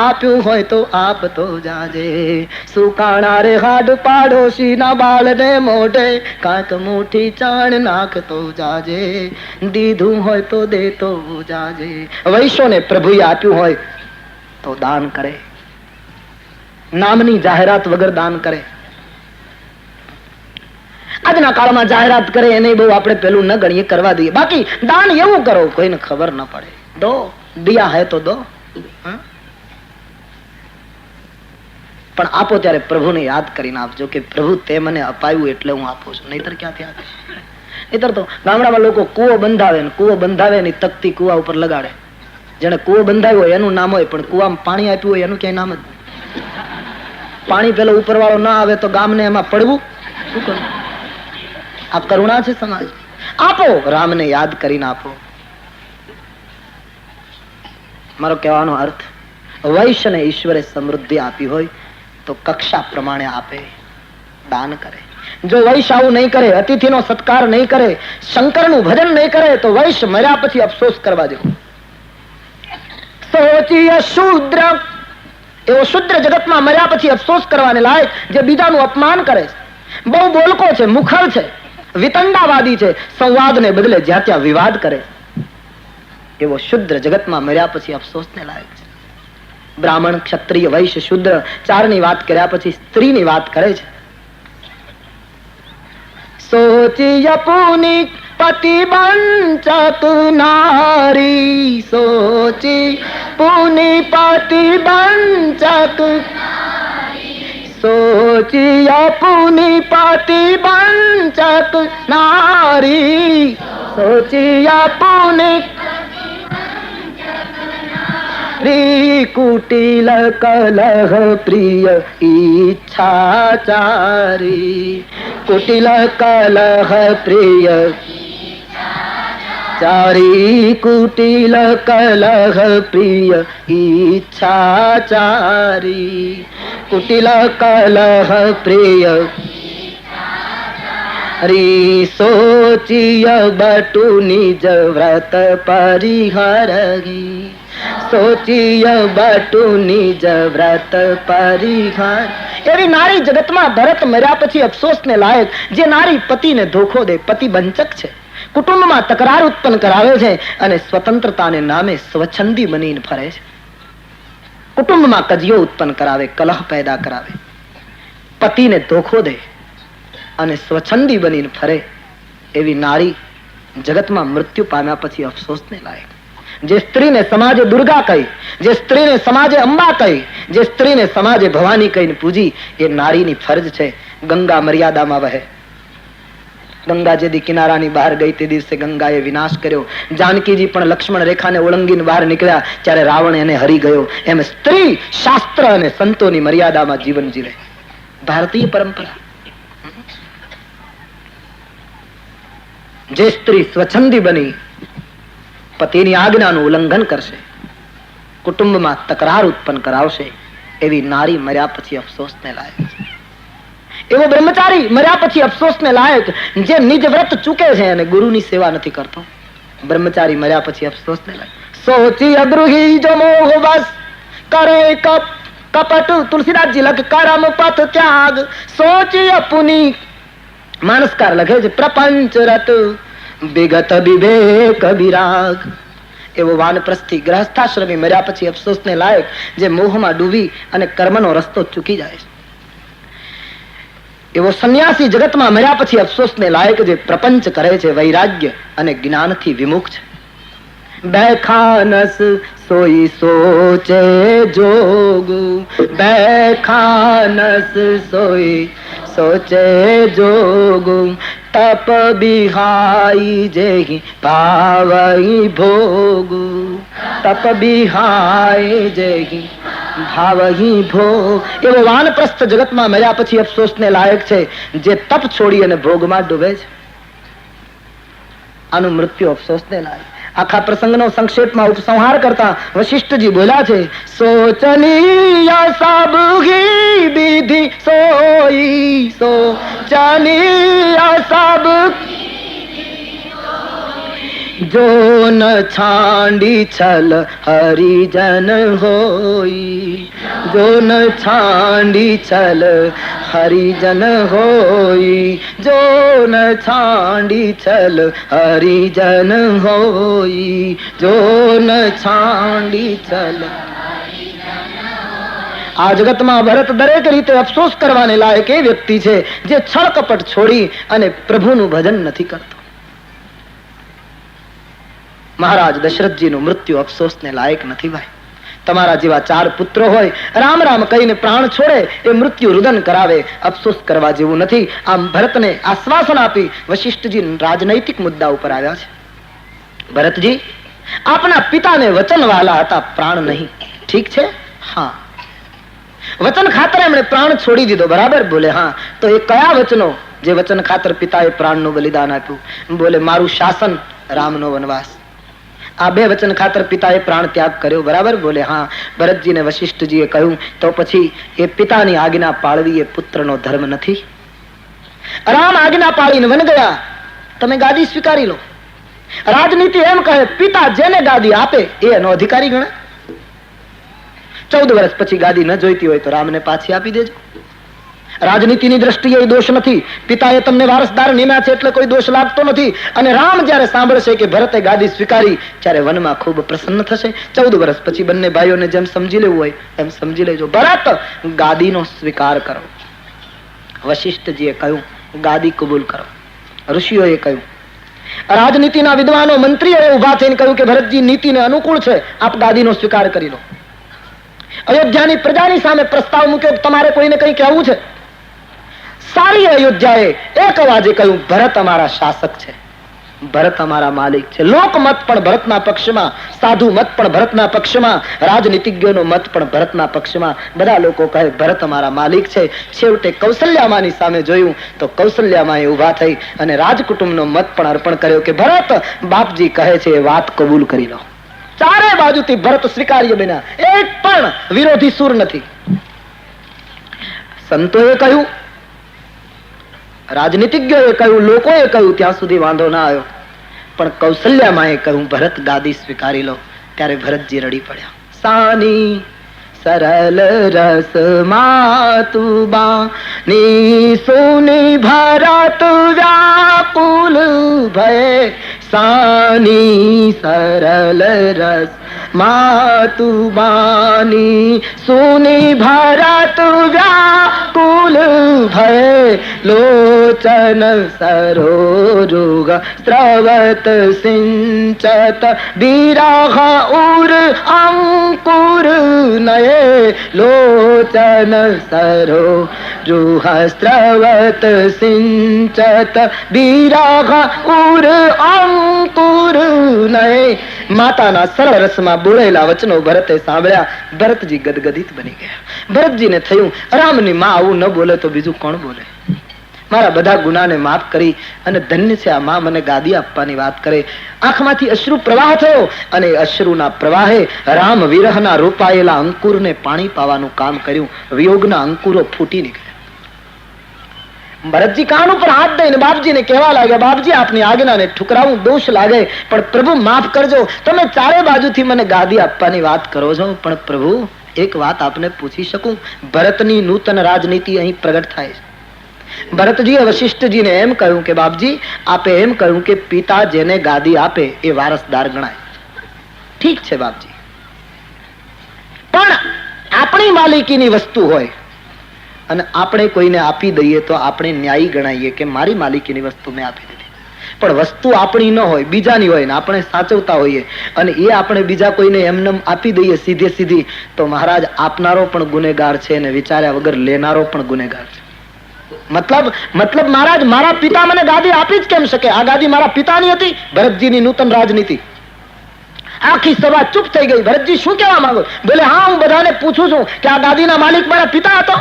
આપ્યું હોય તો આપતો જાજે. સુકાણા રે હાડ પાડોશી ના બાળ ને મોઢે, કાંક મુઠ્ઠી ચાણ નાખતો જાજે, દીધું હોય તો દેતો જાજે. વૈશ્યોને પ્રભુએ આપ્યું હોય તો દાન કરે, નામની જાહેરાત વગર દાન કરે. આજના કાળમાં જાહેરાત કરે એને બહુ આપણે પેલું ન ગણીએ, કરવા દઈએ. બાકી દાન એવું કરો કોઈને ખબર ન પડે. દો, દિયા હૈ તો દો. પણ આપો ત્યારે પ્રભુને યાદ કરીને આપજો કે પ્રભુ તે મને અપાયું એટલે હું આપું છું, નહીતર ક્યાંથી આપીશ? નહીતર તો ગામડામાં લોકો કૂવો બંધાવે ને કૂવો બંધાવે ની તકતી કૂવા ઉપર લગાડે. જેને કૂવો બંધાવ્યો હોય એનું નામ હોય, પણ કૂવામાં પાણી આપ્યું હોય એનું ક્યાંય નામ જ. પાણી પેલો ઉપરવાળો ના આવે તો ગામને એમાં પડવું શું કરવું? આ કરુણા છે સમાજ. આપો, રામને યાદ કરીને આપો. મારો કહેવાનો અર્થ, વૈશ્યને ઈશ્વરે સમૃદ્ધિ આપી હોય તો કક્ષા પ્રમાણે આપે, દાન કરે. જો વૈશ્ય આવું નહીં કરે, અતિથિનો સત્કાર નહીં કરે, શંકરનું ભજન નહીં કરે, તો વૈશ્ય મર્યા પછી અફસોસ કરવા જેવું. સોચીય શૂદ્ર, એવો શુદ્ર જગતમાં મર્યા પછી અફસોસ કરવાને લાયક, જે બીજાનું અપમાન કરે છે, બહુ બોલકો છે, મુખર છે, વિતંડાવાદી છે, સંવાદને બદલે જ્યાં ત્યાં વિવાદ કરે, એવો શુદ્ર જગતમાં મર્યા પછી અફસોસને લાયક છે. બ્રાહ્મણ, ક્ષત્રિય, વૈશ્ય, શુદ્ર ચારની વાત કર્યા પછી સ્ત્રીની વાત કરે છે. સોચિય પુની પતિ બંચક નારી, સોચી પુની પતિ બંચક, સોચિય પુની પતિ બંચક નારી, સોચિય પુની કુટિલ કલહ પ્રિય ઈચ્છાચારી, કુટિલ કલહ પ્રિય ચારી, કુટિલ કલહ પ્રિય ઈચ્છાચારી, કુટિલ કલહ પ્રિય હરી, સોચિય બટુ નિજ વ્રત પરિહરગી, સોચિય બટુ નિજ વ્રત પરિહાર. એવી નારી જગતમાં ભરત મર્યા પછી અફસોસને લાયક, જે નારી પતિને ધોખો દે, પતિ બંચક છે, કુટુંબમાં તકરાર ઉત્પન્ન કરાવે છે અને સ્વતંત્રતાને નામે સ્વચ્છંદી બનીને ફરે છે. કુટુંબમાં કજિયો ઉત્પન્ન કરાવે, કલહ પેદા કરાવે, પતિને ધોખો દે અને સ્વચ્છંદી બનીને ફરે, એવી નારી જગતમાં મૃત્યુ પામ્યા પછી અફસોસને લાયક. જે સ્ત્રીને સમાજે દુર્ગા કહી, જે સ્ત્રીને સમાજે અંબા કહી, જે સ્ત્રીને સમાજે ભવાની કહીને પૂજી, એ નારીની ફરજ છે. ગંગા મર્યાદામાં વહે. ગંગા જેદી કિનારાની બહાર ગઈ તે દિવસે ગંગાએ વિનાશ કર્યો. જાનકીજી પણ લક્ષ્મણ રેખાને ઓળંગીને બહાર નીકળ્યા ત્યારે રાવણ એને હરી ગયો. એમ સ્ત્રી શાસ્ત્ર અને સંતોની મર્યાદામાં જીવન જીવે. ભારતીય પરંપરા. જે સ્ત્રી સ્વચ્છંદી બની પતિની આજ્ઞાનું ઉલ્લંઘન કરશે, કુટુંબમાં તકરાર ઉત્પન્ન કરાવશે, એવી નારી મર્યા પછી અફસોસને લાયક. એવો બ્રહ્મચારી મર્યા પછી અફસોસને લાયક, જે નિજ વ્રત ચૂકે છે અને ગુરુની સેવા નથી કરતો. બ્રહ્મચારી મર્યા પછી અફસોસને લાયક. સોચી અદ્રુહી જો મોહ બસ કરે કપટ, તુલસીદાસજી લખ કરમ પથ ત્યાગ, સોચી અપુની માનસકાર લખે છે, પ્રપંચ રત વિગત વિવેક વિરાગ. એવો વાનપ્રસ્થી ગ્રહસ્થાશ્રમી મર્યા પછી અફસોસને લાયક, જે મોહમાં ડૂબી અને કર્મનો રસ્તો ચૂકી જાય છે. એવો સંન્યાસી જગતમાં મર્યા પછી અફસોસને લાયક, જે પ્રપંચ કરે છે, વૈરાગ્ય અને જ્ઞાનથી વિમુખ છે. બેખાનસ સોઈ સોચે જોગુ, બેખાનસ સોઈ સોચે જોગુ, તપ બિહાઈ જેહી ભાવઈ ભોગુ, તપ બિહાઈ જેહી ભાવહી ભોગ. એવો વાનપ્રસ્થ જગતમાં મર્યા પછી અફસોસને લાયક છે, જે તપ છોડી અને ભોગમાં ડૂબે છે. આનું મૃત્યુ અફસોસને લાયક. આખા પ્રસંગનો સંક્ષેપમાં ઉપસંહાર કરતા વશિષ્ઠજી બોલ્યા છે, સોચનીય સબહી વિધિ સોઈ, સોચનીય સબ જો ન છાંડી છલ હરિજન હોઈ, જો ન છાંડી છલ હરિજન હોઈ, જો ન છાંડી છલ હરિજન હોઈ, જો ન છાંડી છલ. આ જગતમાં ભરત દરેક રીતે અફસોસ કરવાને લાયક એ વ્યક્તિ છે, જે છળ કપટ છોડી અને પ્રભુનું ભજન નથી કરતો. મહારાજ દશરથજીનું મૃત્યુ અફસોસને લાયક નથી. ભાઈ, તમારા જેવા 4 પુત્રો હોય, રામ રામ કહીને પ્રાણ છોડે, એ મૃત્યુ રુદન કરાવે, અફસોસ કરવા જેવું નથી. આમ ભરતને આશ્વાસન આપી વશિષ્ઠજી રાજનૈતિક મુદ્દા ઉપર આવ્યા છે. ભરતજી, આપના પિતાને વચન વાલા હતા, પ્રાણ નહીં. ઠીક છે? હા. વચન ખાતર એમણે પ્રાણ છોડી દીધો, બરાબર? બોલે હા. તો એ કયા વચનો જે વચન ખાતર પિતાએ પ્રાણનું બલિદાન આપ્યું? બોલે મારું શાસન, રામનો વનવાસ. આ બે વચન ખાતર પિતાએ પ્રાણ ત્યાગ કર્યો. બરાબર બોલે? હા. ભરતજીને વશિષ્ઠજીએ કહ્યું, તો પછી એ પિતાની આજ્ઞા પાળવી એ પુત્રનો ધર્મ નથી? રામ આજ્ઞા પાળીને વન ગયા, તમે ગાદી સ્વીકારી લો. રાજનીતિ એમ કહે, પિતા જેને ગાદી આપે એ એનો અધિકારી ગણે. 14 વર્ષ પછી ગાદી ન જોઈતી હોય તો રામને પાછી આપી દેજો. રાજનીતિની દ્રષ્ટિએ એ દોષ નથી. પિતાએ તમને વારસદાર નિમ્યા છે એટલે કોઈ દોષ લાગતો નથી. અને રામ જયારે સાંભળશે કે ભરતે ગાદી સ્વીકારી, ત્યારે વનમાં ખૂબ પ્રસન્ન થશે. 14 વર્ષ પછી બંને ભાઈઓને જેમ સમજી લેવું હોય એમ સમજી લેજો. ભરત, ગાદીનો સ્વીકાર કરો. વશિષ્ઠજીએ કહ્યું, ગાદી કબૂલ કરો. ઋષિઓએ કહ્યું, રાજનીતિના વિદ્વાનો મંત્રીઓએ ઉભા થઈને કહ્યું કે ભરતજી નીતિને અનુકૂળ છે, આપ ગાદીનો સ્વીકાર કરી લો. અયોધ્યાની પ્રજાની સામે પ્રસ્તાવ મૂક્યો, તમારે કોઈને કંઈ કહેવું છે? સારી અયોધ્યાએ એક અવાજે કહ્યું, ભરત અમારા શાસક છે, ભરત અમારા માલિક છે. લોકમત પણ ભરતના પક્ષમાં, સાધુ મત પણ ભરતના પક્ષમાં, રાજનીતિજ્ઞોનો મત પણ ભરતના પક્ષમાં. બધા લોકો કહે ભરત અમારા માલિક છે. છેવટે કૌશલ્યામાની સામે જોયું તો કૌશલ્યામાએ ઉભા થઈ અને રાજકુટુંબનો મત પણ અર્પણ કર્યો કે ભરત, બાપજી કહે છે એ વાત કબૂલ કરી લો. ચારે બાજુથી ભરત સ્વીકાર્ય બન્યા, એક પણ વિરોધી સુર નથી. સંતોએ કહ્યું, રાજનીતિજ્ઞોએ કહ્યું, લોકોએ કહ્યું, ત્યાં સુધી વાંધો ના આવ્યો. પણ કૌશલ્યામાએ કહ્યું ભરત ગાદી સ્વીકારી લો. ત્યારે ભરતજી રડી પડ્યા. સાની સરલ રસ માતુબા ની સુની ભરત વ્યાકુલ ભય. સાની સરલ રસ માતુબાની સુની ભરત વ્યાકુલ ભય. લોચન સરોરુગ સ્રવત સિંચત વિરહ ઉર અંકુર નયે. લોચન સરોરુગ સ્રવત સિંચત વિરહ ઉર અંકુર નયે. માતાના સરળ રસમાં બોલેલા વચનો ભરતે સાંભળ્યા. ભરતજી ગદગદિત બની ગયા. ભરતજીને થયું, રામની માં આવું ન બોલે તો બીજું કોણ બોલે? મારા બધા ગુનાને માફ કરી અને ધન્ય છે આ માં મને ગાદી આપવાની વાત કરે. આંખમાંથી અશ્રુ પ્રવાહ થયો અને અશ્રુના પ્રવાહે રામ વિરહના રોપાયેલા અંકુરને પાણી પાવાનું કામ કર્યું. વિયોગના અંકુરો ફૂટી નીકળ્યા. ભરતજી કાન ઉપર હાથ દઈને બાપજીને કહેવા લાગ્યા, બાપજી આપની આજ્ઞાને ઠુકરાવું દોષ લાગે, પણ પ્રભુ માફ કરજો. તમે ચારે બાજુથી મને ગાદી આપવાની વાત કરો છો, પણ પ્રભુ એક વાત આપને પૂછી શકું? ભરતની નૂતન રાજનીતિ અહીં પ્રગટ થાય છે. ભરતજીએ વશિષ્ઠજીને એમ કહ્યું કે બાપજી, આપે એમ કહ્યું કે પિતા જેને ગાદી આપે એ વારસદાર ગણાય. ઠીક છે બાપજી, પણ આપણી માલિકીની વસ્તુ હોય અને આપણે કોઈને આપી દઈએ તો આપણે ન્યાયી ગણાઈએ કે મારી માલિકીની વસ્તુ મેં આપી દીધી. પણ વસ્તુ આપણી ન હોય, બીજાની હોય ને આપણે સાચવતા હોઈએ અને એ આપણે બીજા કોઈને એમને આપી દઈએ સીધે સીધી, તો મહારાજ આપનારો પણ ગુનેગાર છે અને વિચાર્યા વગર લેનારો પણ ગુનેગાર છે. મતલબ મહારાજ, મારા પિતા મને ગાદી આપી જ કેમ શકે? આ ગાદી મારા પિતાની હતી. ભરતજીની નૂતન રાજનીતિ. આખી સભા ચૂપ થઈ ગઈ. ભરતજી શું કહેવા માંગો? બોલે, હા, હું બધાને પૂછું છું કે આ ગાદીના માલિક મારા પિતા હતો?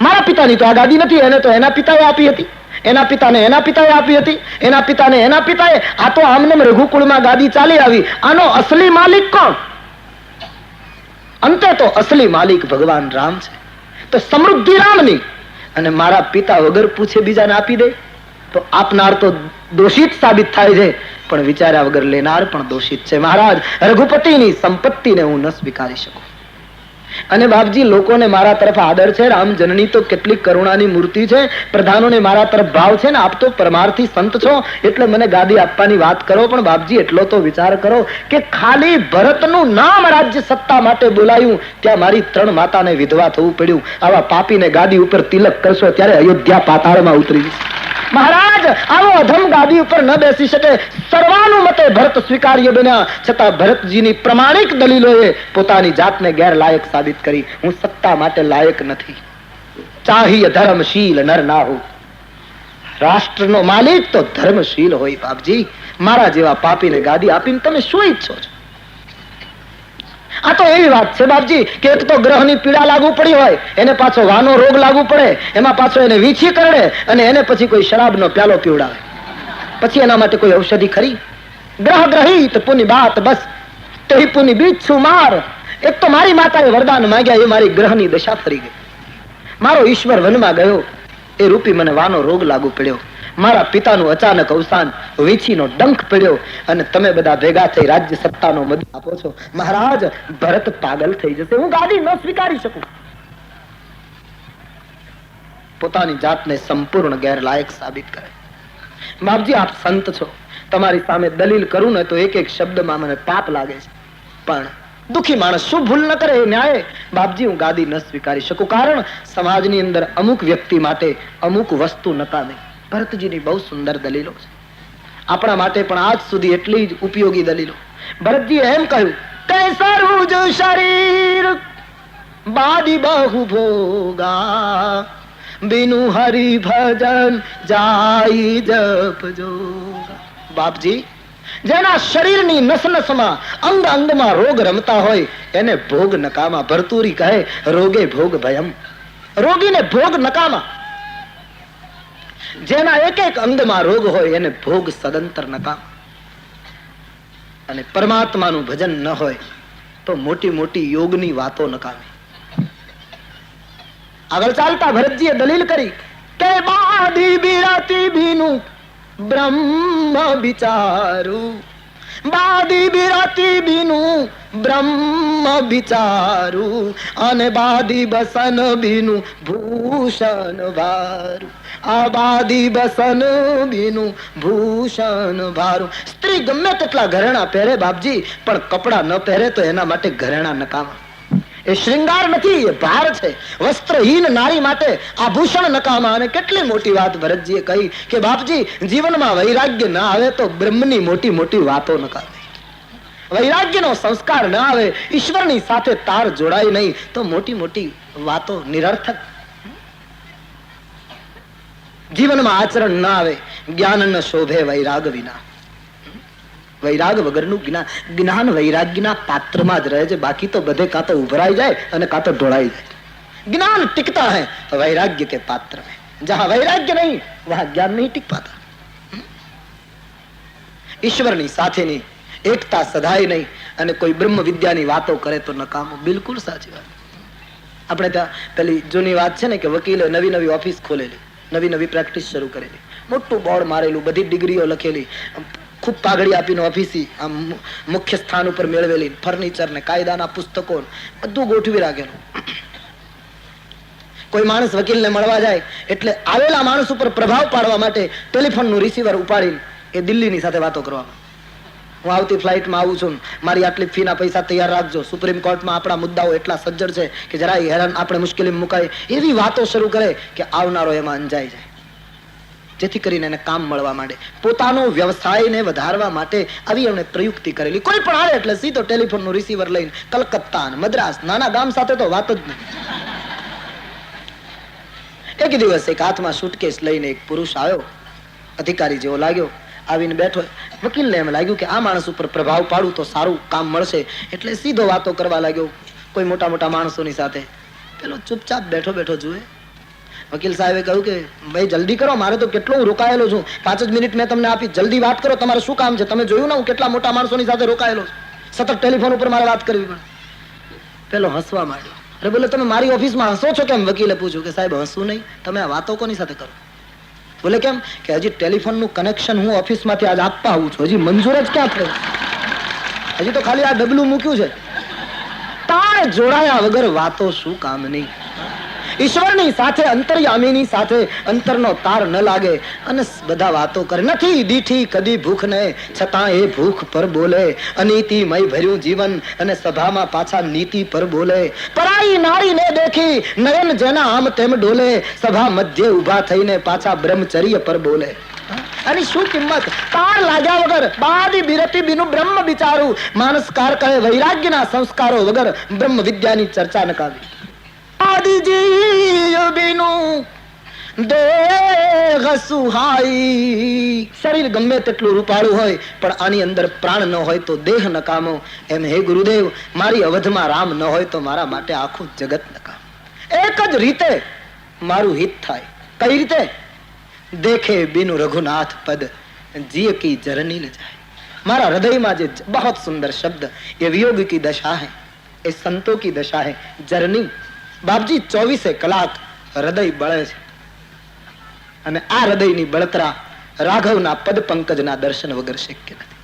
મારા પિતાની તો આ ગાદી નથી. એને તો એના પિતાએ આપી હતી, એના પિતાને એના પિતાએ આપી હતી, એના પિતાને એના પિતાએ. આ તો આમને રઘુકુળમાં ગાદી ચાલી આવી. આનો અસલી માલિક કોણ? અંતે તો અસલી માલિક ભગવાન રામ છે. તો સમૃદ્ધિ રામની, અને મારા પિતા વગર પૂછે બીજાને આપી દે તો આપનાર તો દોષિત સાબિત થાય છે, પણ વિચાર્યા વગર લેનાર પણ દોષિત છે. મહારાજ, રઘુપતિની સંપત્તિને હું ન સ્વીકારી શકું. અને બાપજી, લોકોને મારા તરફ આદર છે. રામ જનની તો કેટલી કરુણાની મૂર્તિ છે. પ્રધાનોને મારા તરફ ભાવ છે ને આપ તો પરમાર્થી સંત છો એટલે મને ગાદી આપવાની વાત કરો. પણ બાપજી, એટલો તો વિચાર કરો કે ખાલી ભરતનું નામ રાજ્ય સત્તા માટે બોલાયું, ત્યાં મારી 3 માતાને વિધવા થવું પડ્યું. આવા પાપીને ગાદી ઉપર તિલક કરશો ત્યારે અયોધ્યા પાતાળમાં ઉતરી જશે. મહારાજ, આવો અધમ ગાદી ઉપર ન બેસી શકે. સર્વાનુમતે ભરત સ્વીકાર્ય બન્યા, છતાં ભરતજીની પ્રમાણિક દલીલોએ પોતાની જાતને ગેરલાયક સાબિત કરી. હું સત્તા માટે લાયક નથી. ચાહીય ધર્મશીલ નર ના હો. રાષ્ટ્રનો માલિક તો ધર્મશીલ હોય. બાપજી, મારા જેવા પાપીને ગાદી આપીને તમે શું ઈચ્છો છો? આ તો એવી વાત છે બાપજી કે એક તો ગ્રહની પીડા લાગુ પડી હોય, એને પાછો વાનો રોગ લાગુ પડે, એમાં પાછો એને વીછી કરડે અને એને પછી કોઈ શરાબનો પ્યાલો પીવડાવે. પછી એના માટે કોઈ ઔષધિ ખરી? ગ્રહ ગ્રહિત પુની બાત બસ તે પુની બીજ છું માર. એક તો મારી માતાએ વરદાન માંગ્યા, એ મારી ગ્રહની દશા ફરી ગઈ. મારો ઈશ્વર વનમાં ગયો, એ રૂપી મને વાનો રોગ લાગુ પડ્યો. મારા પિતાનું અચાનક અવસાન, વીંછીનો ડંખ પડ્યો, અને તમે બધા ભેગા થઈ રાજ્ય સત્તાનો મદ આપો છો. મહારાજ, ભરત પાગલ થઈ જશે, હું ગાદી ન સ્વીકારી શકું. પોતાની જાતને સંપૂર્ણ ગેરલાયક સાબિત કરે. બાપજી, આપ સંત છો, તમારી સામે દલીલ કરું ને તો એક એક શબ્દમાં મને પાપ લાગે છે, પણ દુખી માણસ શું ભૂલ ન કરે એ ન્યાય. બાપજી, હું ગાદી ન સ્વીકારી શકું, કારણ સમાજની અંદર અમુક વ્યક્તિ માટે અમુક વસ્તુ નકામી. ભરતજીની બહુ સુંદર દલીલો છે, આપણા માટે પણ આજ સુધી એટલી જ ઉપયોગી દલીલો. ભરતજીએ એમ કહ્યું, કૈસરું જ શરીર બાદી બહુ ભોગા, બિનુ હરિ ભજન જાય જપજો. બાપજી, જેના શરીરની નસ નસમાં અંગ અંગમાં રોગ રમતા હોય એને ભોગ નકામા. ભરતુરી કહે, રોગે ભોગ ભયમ, રોગીને ભોગ નકામા. જેના એક એક અંગમાં રોગ હોય એને ભોગ સદંતર નકામા. અને પરમાત્માનું ભજન ન હોય તો મોટી મોટી યોગની વાતો નકામી. આગળ ચાલતા ભરતજીએ દલીલ કરી કે બાદી બિરાતી બીનું બ્રહ્મ વિચારું, બાદી બિરાતી બીનું બ્રહ્મ વિચારું, અને બાદી બસન બીનું ભૂષણ વારું. આ બાદી બસન બીનું ભૂષણ વારું. સ્ત્રી ગમે તેટલા ઘરેણા પહેરે બાપજી, પણ કપડા ન પહેરે તો એના માટે ઘરેણા નકામા. એ શ્રૃંગાર નથી, એ ભાર છે. વસ્ત્રહીન નારી માટે આભૂષણ નકામા. અને કેટલી મોટી વાત ભરતજીએ કહી કે બાપજી, જીવનમાં વૈરાગ્ય ના આવે તો બ્રહ્મની મોટી મોટી વાતો નકામી. વૈરાગ્યનો સંસ્કાર ના આવે, ઈશ્વરની સાથે તાર જોડાય નહીં તો મોટી મોટી વાતો નિરર્થક. જીવનમાં આચરણ ના આવે, જ્ઞાન ન શોભે વૈરાગ વિના. વૈરાગ વગરનું જ્ઞાન વૈરાગ્યના પાત્રમાં જ રહે છે, બાકી તો બધે કાં તો ઉભરાઈ જાય અને કાં તો ઢોળાઈ જાય. જ્ઞાન टिकता है वैराग्य के पात्र में, जहां वैराग्य नहीं वहां ज्ञान नहीं टिक पाता. ઈશ્વરની સાથેની એકતા સધાય નહીં અને કોઈ બ્રહ્મ વિદ્યાની વાતો કરે તો નકામો. બિલકુલ સાચી વાત. આપણે ત્યાં પેલી જૂની વાત છે ને કે વકીલે નવી નવી ઓફિસ ખોલેલી, નવી નવી પ્રેક્ટિસ શરૂ કરેલી, મોટું બોર્ડ મારેલું, બધી ડિગ્રીઓ લખેલી, ખૂબ પાઘડી આપીને ઓફિસી આમ મુખ્ય સ્થાન ઉપર મેળવેલી, ફર્નિચર ને કાયદાના પુસ્તકો બધું ગોઠવી રાખેલું. કોઈ માણસ વકીલને મળવા જાય એટલે આવેલા માણસ ઉપર પ્રભાવ પાડવા માટે ટેલિફોનનું રિસીવર ઉપાડીને એ દિલ્હીની સાથે વાતો કરવામાં. હું આવતી ફ્લાઇટમાં આવું છું, મારી આટલી ફીના પૈસા તૈયાર રાખજો, સુપ્રીમ કોર્ટમાં આપણા મુદ્દાઓ એટલા સજ્જડ છે કે જરાય હેરાન આપણે મુશ્કેલીમાં મુકાય, એવી વાતો શરૂ કરે કે આવનારો એમાં અંજાઈ જાય, જેથી કરીને એને કામ મળવા માંડે. પોતાનો વ્યવસાયને વધારવા માટે આવી એમણે પ્રયુક્તિ કરેલી. કોઈ પણ આવે એટલે સીધો ટેલિફોનનું રિસીવર લઈને કલકત્તા, મદ્રાસ, નાના ગામ સાથે તો વાત જ નહીં. એક દિવસ એક હાથમાં સુટકેસ લઈને એક પુરુષ આવ્યો, અધિકારી જેવો લાગ્યો, આવીને બેઠો. વકીલને એમ લાગ્યું કે આ માણસ ઉપર પ્રભાવ પાડું તો સારું કામ મળશે, એટલે સીધો વાતો કરવા લાગ્યો કોઈ મોટા મોટા માણસોની સાથે. પેલો ચૂપચાપ બેઠો બેઠો જુએ. વકીલ સાહેબે કહ્યું કે ભાઈ જલ્દી કરો, મારે તો કેટલો હું રોકાયેલો છું, 5 જ મિનિટ મેં તમને આપી, જલ્દી વાત કરો, તમારે શું કામ છે? તમે જોયું ને હું કેટલા મોટા માણસોની સાથે રોકાયેલો છું, સતત ટેલિફોન ઉપર મારે વાત કરવી પડે. પેલો હસવા માંડ્યો. અરે બોલે, તમે મારી ઓફિસમાં હસો છો કેમ? વકીલે પૂછ્યું કે સાહેબ હસવું નહીં, તમે આ વાતો કોની સાથે કરો? બોલે કેમ? કે હજી ટેલિફોનનું કનેક્શન હું ઓફિસમાંથી આજ આપવા આવું છું, હજી મંજૂર જ ક્યાં થયું, હજી તો ખાલી આ ડબલું મૂક્યું છે. તાર જોડાયા વગર વાતો શું કામ નહીં. ઈશ્વરની સાથે, અંતર્યામીની સાથે અંતરનો તાર ન લાગે અને બધા વાતો કરે. નથી દીઠી કદી ભૂખ ને, છતાં એ ભૂખ પર બોલે. અનીતિમય ભર્યું જીવન અને સભામાં પાછા નીતિ પર બોલે. પરાઈ નારીને દેખી નયન જેના આમ તેમ ડોલે, સભા મધ્ય ઉભા થઈને પાછા બ્રહ્મચર્ય પર બોલે. અને શું કિંમત? તાર લાગ્યા વગર બાદી બિરતી બીનું બ્રહ્મ વિચારું. માનસકાર કહે વૈરાગ્યના સંસ્કારો વગર બ્રહ્મ વિદ્યાની ચર્ચા નકાવી. શરીર ગમે તેટલું રૂપાળું હોય પણ આની અંદર પ્રાણ ન હોય તો દેહ નકામો. એમ હે ગુરુદેવ, મારી અવધમાં રામ ન હોય તો મારા માટે આખું જગત નકામ. એક જ રીતે મારું હિત થાય. કઈ રીતે? દેખે બિનુ રઘુનાથ પદ જીય કી જરની ન જાય. मारा हृदय में जे बहुत सुंदर शब्द, ये वियोग की दशा है, ये संतों की दशा है, जर्नी। बापजी 24 कलाक हृदय बळे छे અને આ હૃદયની બળતરા રાઘવના પદ પંકજના દર્શન વગર શક્ય નથી.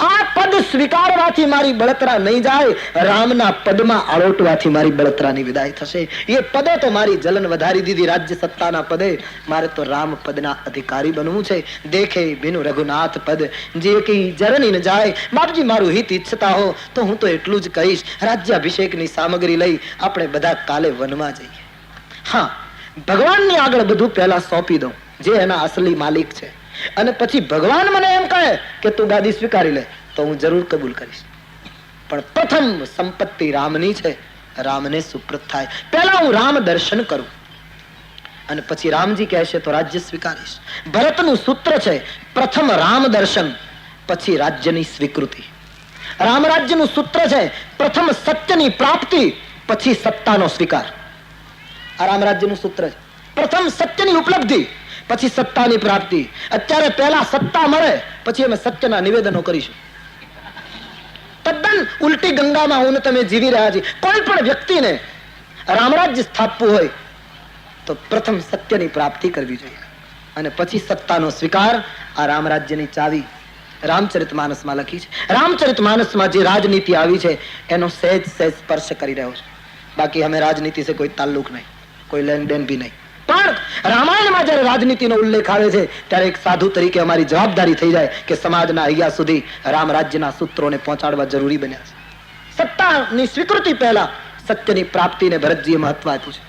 આ પદ સ્વીકારવાથી મારી બળતરા નહીં જાય, રામના પદમાં આળોટવાથી મારી બળતરાની વિદાય થશે. એ પદે તો મારી જલન વધારી દીધી, રાજ્ય સત્તાના પદે. મારે તો રામ પદના અધિકારી બનવું છે. દેખે બિનુ રઘુનાથ પદ જે કી જરની ન જાય. બાપજી મારું હિત ઈચ્છતા હો તો હું તો એટલું જ કહીશ, રાજ્યાભિષેકની સામગ્રી લઈ આપણે બધા કાલે વનમાં જઈએ. હા, ભગવાનની આગળ બધું પહેલા સોંપી દઉં, જે એના અસલી માલિક છે, અને પછી ભગવાન મને એમ કહે કે તું ગાદી સ્વીકારી લે તો હું જરૂર કબૂલ કરીશ. પણ પ્રથમ સંપત્તિ રામની છે, રામને સુપ્રત થાય. પહેલા હું રામ દર્શન કરું અને પછી રામજી કહેશે તો રાજ્ય સ્વીકારીશ. ભરતનું સૂત્ર છે, પ્રથમ રામ દર્શન પછી રાજ્યની સ્વીકૃતિ. રામ રાજ્યનું સૂત્ર છે, પ્રથમ સત્યની પ્રાપ્તિ પછી સત્તાનો સ્વીકાર. આ રામ રાજ્યનું સૂત્ર છે. પ્રથમ સત્યની ઉપલબ્ધિ પછી સત્તાની પ્રાપ્તિ. અત્યારે પહેલા સત્તા મળે પછી અમે સત્યના નિવેદનો કરીશું. તદ્દન ઉલટી ગંગામાં હું તમે જીવી રહ્યા છીએ. કોઈ પણ વ્યક્તિને રામરાજ્ય સ્થાપવું હોય તો પ્રથમ સત્યની પ્રાપ્તિ કરવી જોઈએ અને પછી સત્તાનો સ્વીકાર. આ રામરાજ્યની ચાવી રામચરિતમાનસમાં લખી છે. રામચરિતમાનસમાં જે રાજનીતિ આવી છે એનો સહેજ સહેજ સ્પર્શ કરી રહ્યો છે. બાકી અમે રાજનીતિ સે કોઈ તાલ્લુક નહીં, કોઈ લેન દેન ભી નહીં. પણ રામાયણમાં જયારે રાજનીતિનો ઉલ્લેખ આવે છે ત્યારે એક સાધુ તરીકે અમારી જવાબદારી થઈ જાય કે સમાજના અહીંયા સુધી રામ રાજ્યના સૂત્રોને પહોંચાડવા જરૂરી બન્યા છે. સત્તાની સ્વીકૃતિ પહેલા સત્યની પ્રાપ્તિને ભરતજીએ મહત્વ આપ્યું છે.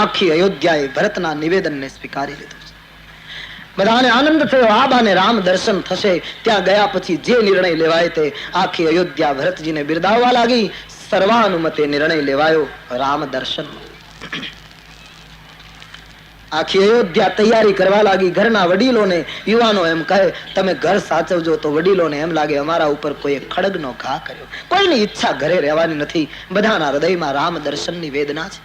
આખી અયોધ્યાએ ભરતના નિવેદનને સ્વીકારી લીધું છે. બધાને આનંદ થયો, આબાને રામ દર્શન થશે. ત્યાં ગયા પછી જે નિર્ણય લેવાય તે આખી અયોધ્યા ભરતજીને બિરદાવવા લાગી. સર્વાનુમતે નિર્ણય લેવાયો રામ દર્શન. આખી અયોધ્યા તૈયારી કરવા લાગી. ઘરના વડીલોને યુવાનો એમ કહે તમે ઘર સાચવજો, તો વડીલોને એમ લાગે અમારા ઉપર કોઈ ખડગનો ઘા કર્યો. કોઈની ઈચ્છા ઘરે રહેવાની નથી. બધાના હૃદયમાં રામ દર્શનની વેદના છે.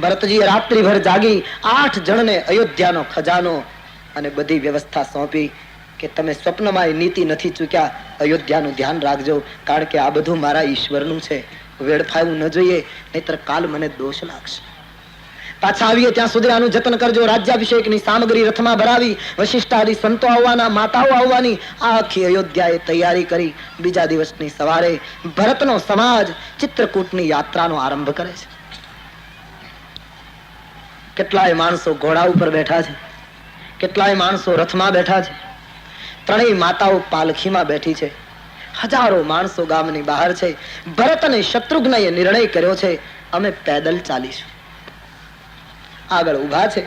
ભરતજીએ રાત્રિભર જાગી 8 જણને અયોધ્યાનો ખજાનો અને બધી વ્યવસ્થા સોંપી કે તમે સ્વપ્નમાં નીતિ નથી ચૂક્યા, અયોધ્યાનું ધ્યાન રાખજો, કારણ કે આ બધું મારા ઈશ્વરનું છે. વેડફાવું ન જોઈએ, નહીતર કાલ મને દોષ લાગશે. પાછા આવીએ ત્યાં સુધી આનું જતન કરજો. રાજ્યાભિષેકની સામગ્રી રથમાં ભરાવી, વશિષ્ઠાદી સંતો આવવાના, માતાઓ આવવાની, આખી અયોધ્યાએ તૈયારી કરી. બીજા દિવસની સવારે ભરતનો સમાજ ચિત્રકૂટની યાત્રાનો આરંભ કરે છે. કેટલાય માણસો ઘોડા ઉપર બેઠા છે, કેટલાય માણસો રથમાં બેઠા છે, ત્રણેય માતાઓ પાલખીમાં બેઠી છે, હજારો માણસો ગામની બહાર છે. ભરત અને શત્રુઘ્નએ નિર્ણય કર્યો છે અમે પેદલ ચાલીશું. આગળ ઉભા છે.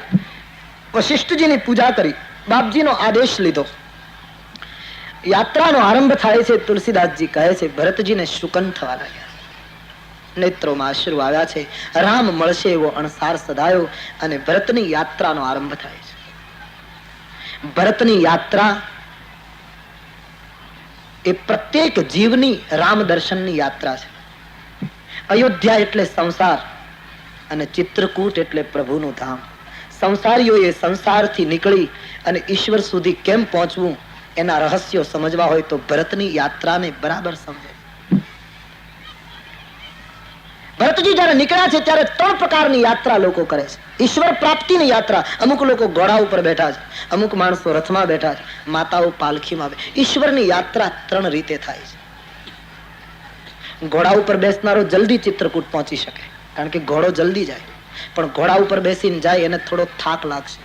વશિષ્ઠજીની પૂજા કરી, બાપજીનો આદેશ લીધો. યાત્રાનો આરંભ થાય છે. તુલસીદાસજી કહે છે ભરતજીને શુકન થવા લાગ્યા, નેત્રોમાં અશ્રુ આવ્યા છે. રામ મળશે એવો અણસાર સદાયો અને ભરતની યાત્રાનો આરંભ થાય છે. ભરતની યાત્રા એ પ્રત્યેક જીવની રામ દર્શનની યાત્રા છે. અયોધ્યા એટલે સંસાર અને ચિત્રકૂટ એટલે પ્રભુનું ધામ. સંસારીઓએ સંસારથી નીકળી અને ઈશ્વર સુધી કેમ પહોંચવું એના રહસ્યો સમજવા હોય તો ભરતની યાત્રાને બરાબર સમજે. ભરતજી જયારે નીકળ્યા છે ત્યારે 3 પ્રકારની યાત્રા લોકો કરે છે. ઈશ્વર પ્રાપ્તિની યાત્રા. અમુક લોકો ઘોડા ઉપર બેઠા છે, અમુક માણસો રથમાં બેઠા છે, માતાઓ પાલખીમાં. ઈશ્વરની યાત્રા 3 રીતે થાય છે. ઘોડા ઉપર બેસનારો જલ્દી ચિત્રકૂટ પહોંચી શકે, કારણ કે ઘોડો જલ્દી જાય. પણ ઘોડા ઉપર બેસીને જાય એને થોડો થાક લાગશે.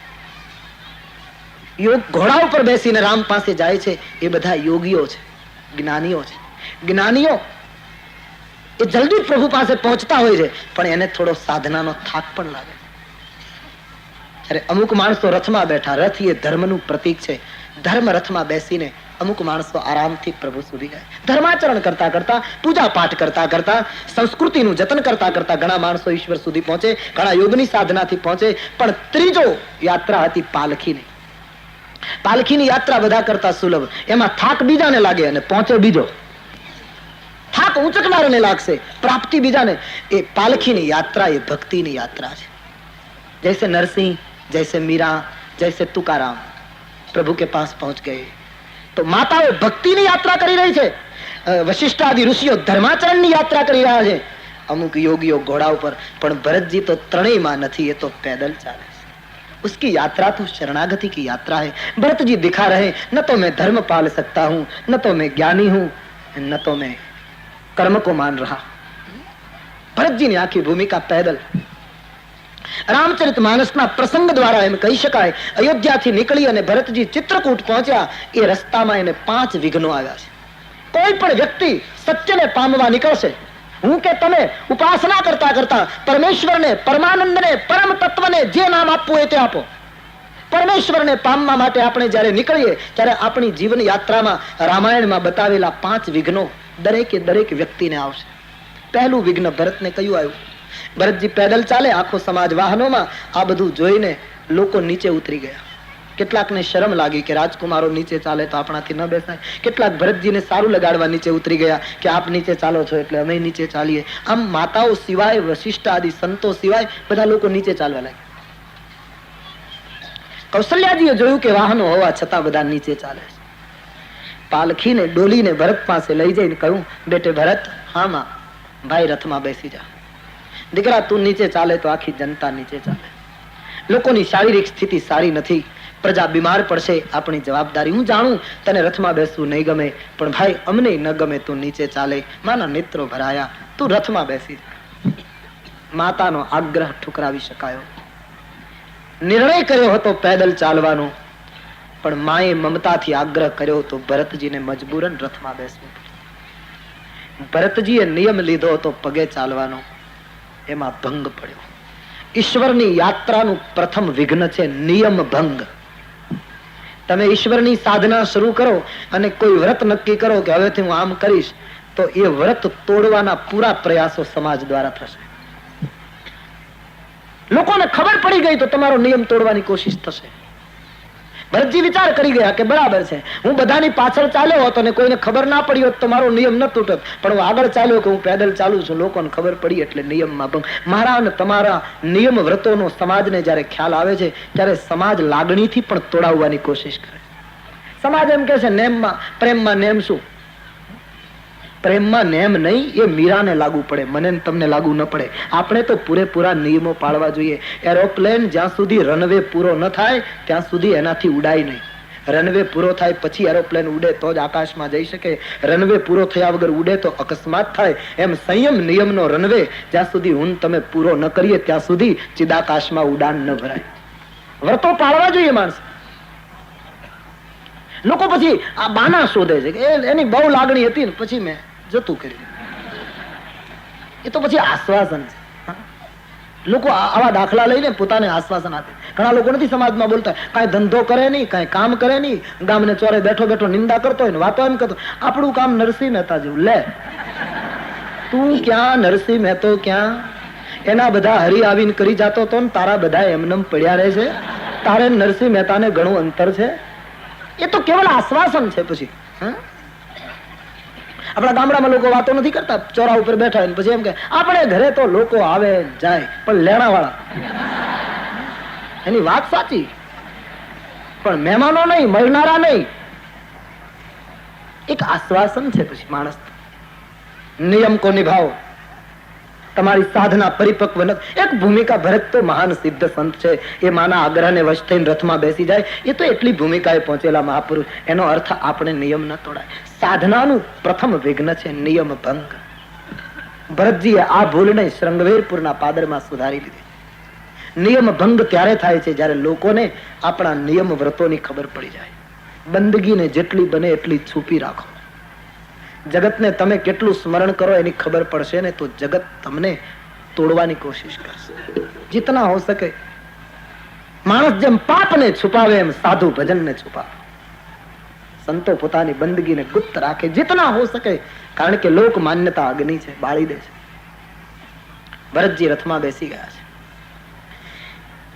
ઘોડા ઉપર બેસીને રામ પાસે જાય છે એ બધા યોગીઓ છે, જ્ઞાનીઓ છે. જ્ઞાનીઓ એ જલ્દી પ્રભુ પાસે પહોંચતા હોય છે, પણ એને થોડો સાધનાનો થાક પણ લાગે. અરે અમુક માણસો રથમાં બેઠા, રથ એ ધર્મનું પ્રતીક છે. ધર્મ રથમાં બેસીને અમુક માણસો આરામથી પ્રભુ સુધી જાય. ધર્માચરણ કરતા કરતા, પૂજા પાઠ કરતા કરતા, સંસ્કૃતિનું જતન કરતા કરતા ઘણા માણસો ઈશ્વર સુધી પહોંચે, ઘણા યોગની સાધનાથી પહોંચે. પણ ત્રીજો યાત્રા હતી પાલખીની. પાલખીની યાત્રા બધા કરતા સુલભ. એમાં થાક બીજાને લાગે અને પહોંચે બીજો. થાક ઊંચકનારને લાગશે, પ્રાપ્તિ બીજાને. એ પાલખીની યાત્રા એ ભક્તિની યાત્રા છે. જૈસે નરસિંહ, જૈસે મીરા, જૈસે તુકારામ. प्रभु के पास पहुंच गए तो माताओं भक्तिની યાત્રા કરી રહી છે, વશિષ્ઠ આદિ ઋષિઓ ધર્માચરણની યાત્રા કરી રહ્યા છે, અમુક યોગીઓ ઘોડા ઉપર, પણ ભરતજી તો ત્રણેયમાં નથી, એ તો पैदल ચાલે છે. उसकी यात्रा तो शरणागति की यात्रा है. भरत जी दिखा रहे न तो मैं धर्म पाल सकता हूं, न तो मैं ज्ञानी हूं, न तो मैं कर्म को मान रहा. भरत जी ની આખી ભૂમિકા पैदल. રામચરિતમાનસના પ્રસંગ દ્વારા એમ કહી શકાય, અયોધ્યાથી નીકળી અને ભરતજી ચિત્રકૂટ પહોંચ્યા, એ રસ્તામાં એને 5 વિઘ્નો આવ્યા છે. કોઈ પણ વ્યક્તિ સત્યને પામવા નીકળશે, હું કે તમે ઉપાસના કરતા કરતા પરમેશ્વરને, પરમાનંદને, પરમ તત્વને જે નામ આપવું હોય તે આપો. પરમેશ્વરને પામવા માટે આપણે જ્યારે નીકળીએ ત્યારે આપણી જીવન યાત્રામાં રામાયણમાં બતાવેલા 5 વિઘ્નો દરેકે દરેક વ્યક્તિને આવશે. પહેલું વિઘ્ન ભરતને કયું આવ્યું? ભરતજી પેદલ ચાલે, આખો સમાજ વાહનોમાં. આ બધું જોઈને લોકો નીચે ઉતરી ગયા. કેટલાકને શરમ લાગી કે રાજકુમારો નીચે ચાલે તો આપણાથી ન બેસાય. કેટલાક ભરતજીને સારું લગાડવા નીચે ઉતરી ગયા કે આપ નીચે ચાલો છો એટલે અમે નીચે ચાલીએ. આમ માતાઓ સિવાય, વશિષ્ઠ આદિ સંતો સિવાય બધા લોકો નીચે ચાલવા લાગ્યા. કૌશલ્યાજીએ જોયું કે વાહનો હોવા છતાં બધા નીચે ચાલે છે. પાલખીને ડોલીને ભરત પાસે લઈ જઈને કહ્યું, બેટે ભરત, હા માં, ભાઈ રથમાં બેસી જા. દીકરા તું નીચે ચાલે તો આખી જનતા નીચે ચાલે. લોકોની શારીરિક સ્થિતિ સારી નથી, પ્રજા બીમાર પડશે, આપણી જવાબદારી. હું જાણું તને રથમાં બેસવું નહીં ગમે, પણ ભાઈ અમને ન ગમે તું નીચે ચાલે. માના નેત્રો ભરાયા, તું રથમાં બેસી જા. માતાનો આગ્રહ ઠુકરાવી શકાયો. નિર્ણય કર્યો હતો પેદલ ચાલવાનો, પણ માએ મમતાથી આગ્રહ કર્યો તો ભરતજીને મજબૂરન રથમાં બેસવું. ભરતજીએ નિયમ લીધો હતો પગે ચાલવાનો, એમાં ભંગ પડ્યો. ઈશ્વરની યાત્રાનું પ્રથમ વિઘ્ન છે નિયમ ભંગ. તમે ઈશ્વરની સાધના શરૂ કરો અને કોઈ વ્રત નક્કી કરો કે હવેથી હું આમ કરીશ, તો એ વ્રત તોડવાના પૂરા પ્રયાસો સમાજ દ્વારા થશે. લોકોને ખબર પડી ગઈ તો તમારો નિયમ તોડવાની કોશિશ થશે. ભરતજી વિચાર કરી ગયા કે બરાબર છે, હું બધાની પાછળ ચાલ્યો હોત અને કોઈને ખબર ના પડી હોત તો મારો નિયમ ન તૂટત, પણ હું આગળ ચાલ્યો કે હું પેદલ ચાલુ છું, લોકોને ખબર પડી એટલે નિયમમાં ભંગ. મારા અને તમારા નિયમ વ્રતોનો સમાજને જયારે ખ્યાલ આવે છે ત્યારે સમાજ લાગણીથી પણ તોડાવવાની કોશિશ કરે. સમાજ એમ કે છે નેમમાં, પ્રેમમાં નેમ શું? પ્રેમમાં નેમ નહીં, એ મીરાને લાગુ પડે, મને તમને લાગુ ન પડે. આપણે તો પૂરેપૂરા નિયમો પાળવા જોઈએ. એરોપ્લેન જ્યાં સુધી રનવે પૂરો ન થાય ત્યાં સુધી એનાથી ઉડાય નહીં. રનવે પૂરો થાય પછી એરોપ્લેન ઉડે તો જ આકાશમાં જઈ શકે. રનવે પૂરો થયા વગર ઉડે તો અકસ્માત થાય. એમ સંયમ નિયમનો રનવે જ્યાં સુધી હું તમે પૂરો ન કરીએ ત્યાં સુધી ચિદાકાશમાં ઉડાન ન ભરાય. વ્રતો પાળવા જોઈએ માણસ. લોકો પછી આ બાના શોધે છે કે એની બહુ લાગણી હતી ને પછી મેં જતું કર્યું. એ તો પછી આશ્વાસન છે. લોકો આવા દાખલા લઈને પોતાને આશ્વાસન આપે. ઘણા લોકો નથી સમાજમાં બોલતા, કાંઈ ધંધો કરે નહીં, કાંઈ કામ કરે નહીં, ગામને ચોરે બેઠો બેઠો નિંદા કરતો હોય ને વાતો એમ કરતો. આપણું કામ નરસિંહ મહેતા જેવું. લે તું ક્યાં, નરસિંહ મહેતો ક્યાં? એના બધા હરી આવીને કરી જાતો તો ને તારા બધા એમનેમ પડ્યા રહે છે. તારે નરસિંહ મહેતાને ઘણું અંતર છે. એ તો કેવળ આશ્વાસન છે. પછી આપણા ગામડામાં લોકો વાતો નથી કરતા, ચોરા ઉપર બેઠા હોય પછી એમ કે આપણે ઘરે તો લોકો આવે જાય પણ લેણા વાળા. એની વાત સાચી, પણ મહેમાનો નહીં, મળનારા નહીં. એક આશ્વાસન છે. પછી માણસ નિયમ કો નિભાવો. તમારી સાધના પરિપક્વ નથી. એક ભૂમિકા ભરત તો મહાન સિદ્ધ સંત છે, એ માના આગ્રહને વશ થઈને રથમાં બેસી જાય. એ તો એટલી ભૂમિકાએ પહોંચેલા મહાપુરુષ. એનો અર્થ આપણે નિયમ ન તોડાય. સાધનાનું પ્રથમ વિઘ્ન છે નિયમ ભંગ. ભરતજીએ આ ભૂલને શૃંગવેરપુરના પાદરમાં સુધારી લીધી. નિયમ ભંગ ત્યારે થાય છે જ્યારે લોકોને આપણા નિયમ વ્રતોની ખબર પડી જાય. બંદગીને જેટલી બને એટલી છુપી રાખો. જગતને તમે કેટલું સ્મરણ કરો એની ખબર પડશે ને તો જગત તમને તોડવાની કોશિશ કરશે. જીતના હો શકે. માણસ જેમ પાપને છુપાવે એમ સાધુ ભજનને છુપાવે. સંતો પોતાની બંદગીને ગુપ્ત રાખે જીતના હો શકે, કારણ કે લોક માન્યતા અગ્નિ છે, બાળી દે છે. ભરતજી રથમાં બેસી ગયા છે.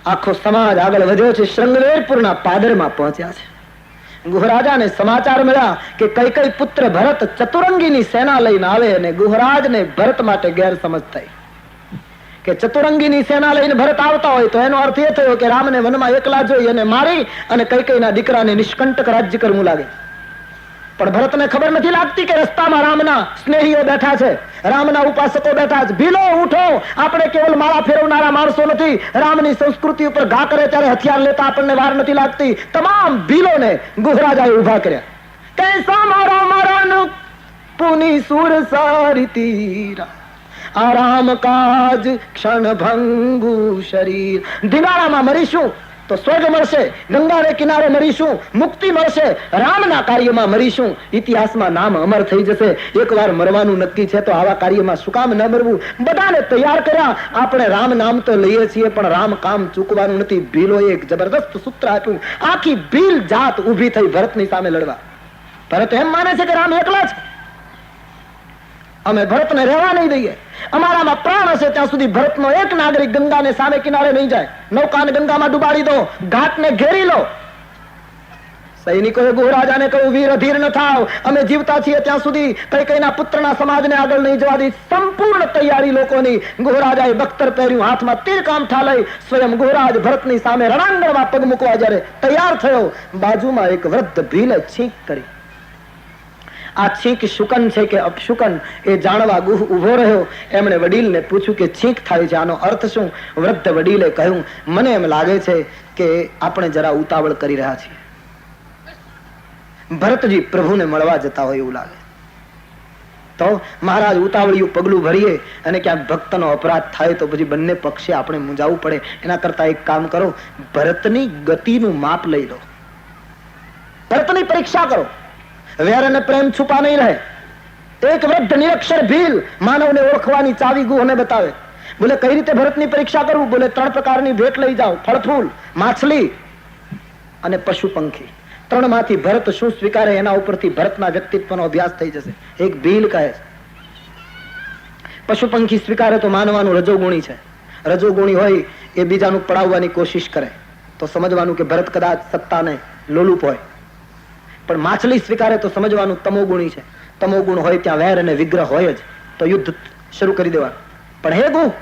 આખો સમાજ આગળ વધ્યો છે. શૃંગવેરપુરના પાદરમાં પહોંચ્યા છે. ગુહરાજાને સમાચાર મળ્યા કે કૈકેયી પુત્ર ભરત ચતુરંગીની સેના લઈને આવે અને ગુહરાજને ભરત માટે ગેરસમજ થઈ. કે ચતુરંગીની સેના લઈને ભરત આવતા હોય તો એનો અર્થ એ થયો કે રામને વનમાં એકલા જોઈ અને મારી અને કૈકેયીના દીકરાને નિષ્કંટક રાજ્ય કરવું લાગે. પણ ભરતને ખબર નથી લાગતી કે રસ્તામાં રામના સ્નેહીઓ બેઠા છે, રામના ઉપાસકો બેઠા છે. ભીલો ઉઠો, આપણે કેવલ માળા ફેરવનારા માણસો નથી. રામની સંસ્કૃતિ ઉપર ઘા કરે ત્યારે હથિયાર લેતા આપણને વાર નથી લાગતી. તમામ ભીલોને ગુહરાજાએ ઉભા કર્યા. કૈસા મારા મારાનું પુની સુર સારી તીરા, આરામ કાજ ક્ષણ ભંગુ શરીર. ધીંગાણામાં મરીશું તો સ્વર્ગ મળશે, ગંગાને કિનારે મરીશું મુક્તિ મળશે, રામના કાર્યમાં મરીશું ઇતિહાસમાં નામ અમર થઈ જશે. એકવાર મરવાનું નક્કી છે તો આવા કાર્યમાં શું કામ ન મરવું? બધાને તૈયાર કર્યા. આપણે રામ નામ તો લઈએ છીએ પણ રામ કામ ચૂકવાનું નથી. ભીલોએ એક જબરદસ્ત સૂત્ર આપ્યું. આખી ભીલ જાત ઉભી થઈ ભરતની સામે લડવા. ભરત એમ માને છે કે રામ એકલા છે, અમે ભરતને રહેવા નહીં દઈએ. અમારામાં પ્રાણ હશે ત્યાં સુધી ભરતનો એક નાગરિક ગંગાને સામે કિનારે નહીં જાય. નૌકાને ગંગામાં ડુબાડી દો, ઘાટને ઘેરી લો. સૈનિકોએ ગુહરાજાને કહ્યું, વીર અધીર ન થાવ, અમે જીવતા છીએ ત્યાં સુધી કૈકેયીના પુત્રના સમાજને આગળ નહીં જવા દે. સંપૂર્ણ તૈયારી લોકોની. ગુહરાજાએ બખ્તર પહેર્યું, હાથમાં તીર કામઠા લઈ સ્વયં ગુહરાજ ભરતની સામે રણાંગણમાં પગ મૂકવા જ્યારે તૈયાર થયો, બાજુમાં એક વૃદ્ધ ભીલે છીંક કરી. આ છીંક શુકન છે કે અપશુકન એ જાણવા ગુહ ઉભો રહ્યો. એમણે વડીલને પૂછ્યું કે છીંક થાય છે, આનો અર્થ શું? વૃદ્ધ વડીલે કહ્યું, મને એમ લાગે છે કે આપણે જરા ઉતાવળ કરી રહ્યા છીએ. ભરતજી પ્રભુને મળવા જતા હોય એવું લાગે. તો મહારાજ ઉતાવળિયું પગલું ભરીએ અને ક્યાંક ભક્તનો અપરાધ થાય તો પછી બંને પક્ષે આપણે મૂંઝાવવું પડે. એના કરતા એક કામ કરો, ભરતની ગતિનું માપ લઈ લો, ભરતની પરીક્ષા કરો. વેર અને પ્રેમ છુપા નહીં રહે. એક વૃદ્ધ નિરક્ષર ભીલ માનવને ઓળખવાની ચાવી ગુહને બતાવે. બોલે કઈ રીતે ભરતની પરીક્ષા કરવું? બોલે 3 પ્રકારની ભેટ લઈ જાઓ, ફળફૂલ, માછલી અને પશુ પંખી. 3 માંથી ભરત શું સ્વીકારે એના ઉપરથી ભરતના વ્યક્તિત્વનો અભ્યાસ થઈ જશે. એક ભીલ કહે છે પશુ પંખી સ્વીકારે તો માનવાનું રજોગુણી છે. રજોગુણી હોય એ બીજાનું પડાવવાની કોશિશ કરે તો સમજવાનું કે ભરત કદાચ સત્તાને લોલુપ હોય. પણ માછલી સ્વીકારે તો સમજવાનું તમોગુણી છે. તમોગુણ હોય ત્યાં વેર અને વિગ્રહ હોય જ, તો યુદ્ધ શરૂ કરી દેવાનું. પણ હે ગુહ,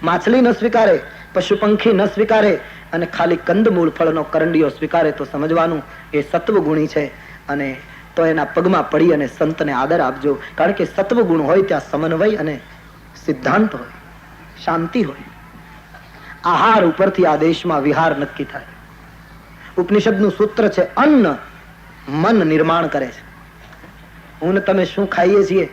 માછલી ન સ્વીકારે, પશુ પંખી ન સ્વીકારે અને ખાલી કંદમૂળ ફળનો કરંડિયો સ્વીકારે તો સમજવાનું એ સત્વગુણી છે. અને તો એના પગમાં પડી અને સંતને આદર આપજો. કારણ કે સત્વગુણ હોય ત્યાં સમન્વય અને સિદ્ધાંત હોય, શાંતિ હોય. આહાર ઉપરથી આ દેશમાં વિહાર નક્કી થાય. ઉપનિષદનું સૂત્ર છે, અન્ન મન નિર્માણ કરે છે. હું ને તમે શું ખાઈએ છીએ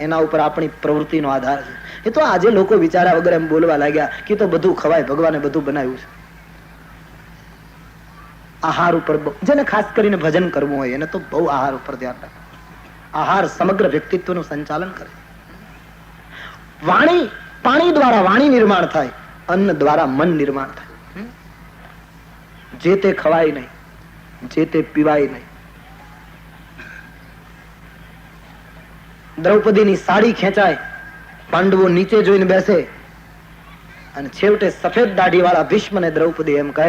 એના ઉપર આપણી પ્રવૃત્તિનો આધાર છે. એ તો આજે લોકો વિચારા વગર એમ બોલવા લાગ્યા કે તો બધું ખવાય, ભગવાને બધું બનાવ્યું છે. આહાર ઉપર જેને ખાસ કરીને ભજન કરવું હોય એને તો બહુ આહાર ઉપર ધ્યાન રાખે. આહાર સમગ્ર વ્યક્તિત્વનું સંચાલન કરે. વાણી, પાણી દ્વારા વાણી નિર્માણ થાય, અન્ન દ્વારા મન નિર્માણ થાય. જે તે ખવાય નહીં, જે તે પીવાય નહીં. દ્રૌપદીની સાડી ખેંચાય, પાંડવો નીચે જોઈને બેસે અને છેવટે સફેદ દાઢી વાળા ભીષ્મને દ્રૌપદી એમ કહે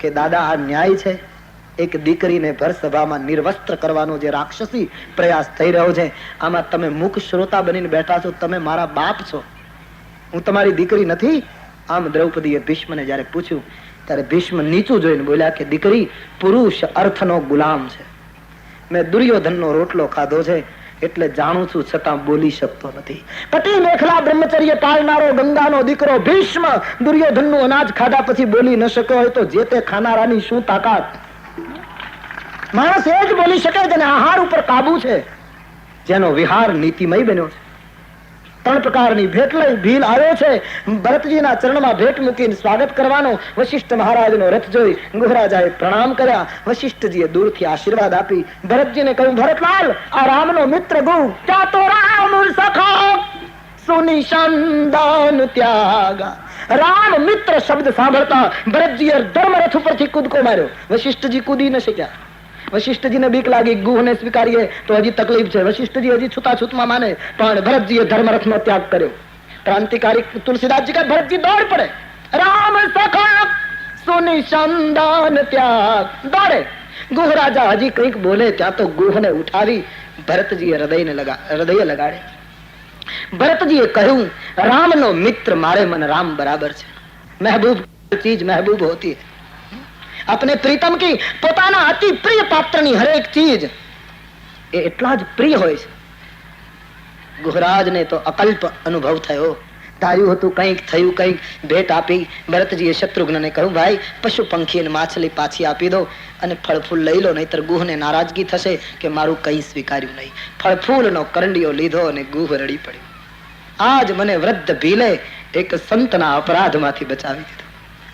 કે દાદા આ ન્યાય છે? એક દીકરીને ભર સભામાં નિર્વસ્ત્ર કરવાનો જે રાક્ષસી પ્રયાસ થઈ રહ્યો છે, આમાં તમે મુખ શ્રોતા બનીને બેઠા છો. તમે મારા બાપ છો, હું તમારી દીકરી નથી. આમ દ્રૌપદીએ ભીષ્મને જયારે પૂછ્યું ત્યારે ભીષ્મ નીચું જોઈને બોલ્યા કે દીકરી પુરુષ અર્થનો ગુલામ છે. મેં દુર્યોધનનો રોટલો ખાધો છે એટલે જાણું છું, છતાં બોલી શકતો નથી. પતિ મેખલા બ્રહ્મચર્ય પાળનારો ગંગાનો દીકરો ભીષ્મ દુર્યોધનનું અનાજ ખાધા પછી બોલી ન શક્યો હોય તો જે તે ખાનારાની શું તાકાત? માણસ એ જ બોલી શકે જેને આહાર ઉપર કાબુ છે, જેનો વિહાર નીતિમય બન્યો છે. 3 પ્રકારની ભેટ લઈ ભીલ આવ્યો છે. ભરતજીના ચરણમાં ભેટ મૂકીને સ્વાગત કરવાનો. વશિષ્ઠ મહારાજનો રથ જોઈ ગુહરાજાએ પ્રણામ કર્યા. વશિષ્ઠજીએ દૂરથી આશીર્વાદ આપી ભરતજીને કહ્યું, ભરતલાલ આ રામનો મિત્ર ગુહ, ક્યાં તો રામ સખા સુનિશંદન ત્યાગા. રામ મિત્ર શબ્દ સાંભળતા ભરતજીએ ધર્મરથ ઉપરથી કૂદકો માર્યો. વશિષ્ઠજી કૂદી ન શક્યા. વશિષ્ઠજીને બીક લાગી, ગુહને સ્વીકારીએ તો હજી તકલીફ છે. વશિષ્ઠજી હજી છૂતાછૂતમાં માને, પણ ભરતજીએ ધર્મરથનો ત્યાગ કર્યો. ક્રાંતિકારી તુલસીદાસજી કહે ભરતજી દોડ પડે. રામ સખા સુનિશંદન ત્યાગ, દોડે. ગુહરાજા હજી કંઈક બોલે ત્યાં તો ગુહને ઉઠાવી ભરતજીએ હૃદયે લગાડે. ભરતજીએ કહ્યું રામનો મિત્ર મારે मन राम बराबर છે. महबूब चीज महबूब होती है. अपने प्रीतम की પોતાના અતિ પ્રિય પાત્રની હરેક ચીજ એ એટલા જ પ્રિય હોય છે. ગુહરાજને તો અકલ્પ અનુભવ થયો. ધાર્યું હતું કંઈક થયું, કંઈક ભેટ આપી. ભરતજીએ શત્રુઘ્નને કહ્યું, ભાઈ પશુ પંખી અને માછલી પાછી આપી દો અને ફળ ફૂલ લઈ લો, નહીતર ગુહને નારાજગી થશે કે મારું કંઈ સ્વીકાર્યું નહીં. ફળ ફૂલનો કરંડિયો લીધો અને ગુહ રડી પડ્યું. આજ મને વૃદ્ધ ભીલે એક સંતના અપરાધમાંથી બચાવી દીધો.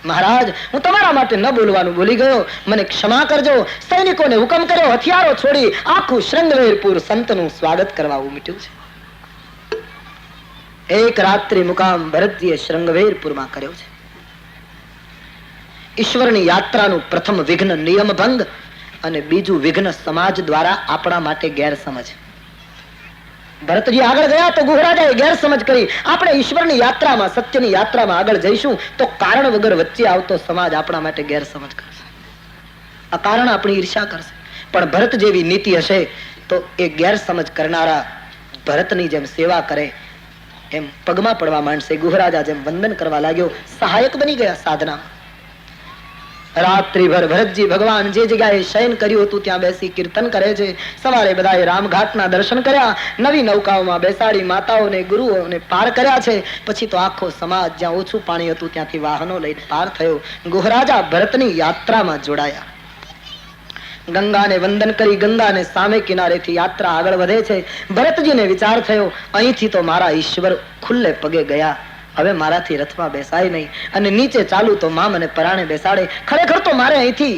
મહારાજ, હું તમારા માટે ન બોલવાનું ભૂલી ગયો, મને ક્ષમા કરજો. સૈનિકોને હુકમ કર્યો, હથિયારો છોડી આખું શૃંગવેરપુર સંતનું સ્વાગત કરવા ઉમટ્યું છે. એક રાત્રિ મુકામ ભરતજીએ શૃંગવેરપુરમાં કર્યો છે. ઈશ્વરની યાત્રાનું પ્રથમ વિઘ્ન નિયમ ભંગ અને બીજું વિઘ્ન સમાજ દ્વારા આપણા માટે ગેરસમજ. ભરતજી આગળ ગયા તો ગુહરાજાએ ગેરસમજ કરી. આપણે ઈશ્વરની યાત્રામાં, સત્યની યાત્રામાં આગળ જઈશું તો કારણ વગર વચ્ચે આવતો સમાજ આપણા માટે ગેરસમજ કરશે, આ કારણ આપણી ઈર્ષા કરશે. પણ ભરત જેવી નીતિ હશે તો એ ગેરસમજ કરનારા ભરતની જેમ સેવા કરે એમ પગમાં પડવા માંડશે. ગુહરાજા જેમ વંદન કરવા લાગ્યો, સહાયક બની ગયા સાધના. રાત્રિભર ભરતજી ભગવાન જે જગ્યાએ શયન કર્યું હતું ત્યાં બેસી કીર્તન કરે છે. સવારે બધાએ રામઘાટના દર્શન કર્યા, નવી નૌકાઓમાં બેસાડી માતાઓને ગુરુઓને પાર કર્યા છે. પછી તો આખો સમાજ જ્યાં ઓછું પાણી હતું ત્યાંથી વાહનો લઈને પાર થયો. ગુહરાજા ભરતની યાત્રામાં જોડાયા. ગંગાને વંદન કરી ગંગાને સામે કિનારેથી યાત્રા આગળ વધે છે. ભરતજીને વિચાર થયો, અહીંથી તો મારા ઈશ્વર ખુલ્લે પગે ગયા, હવે મારાથી રથમાં બેસાય નહીં અને નીચે ચાલુ તો માં મને પરાણે બેસાડે. ખરેખર તો મારે અહીંથી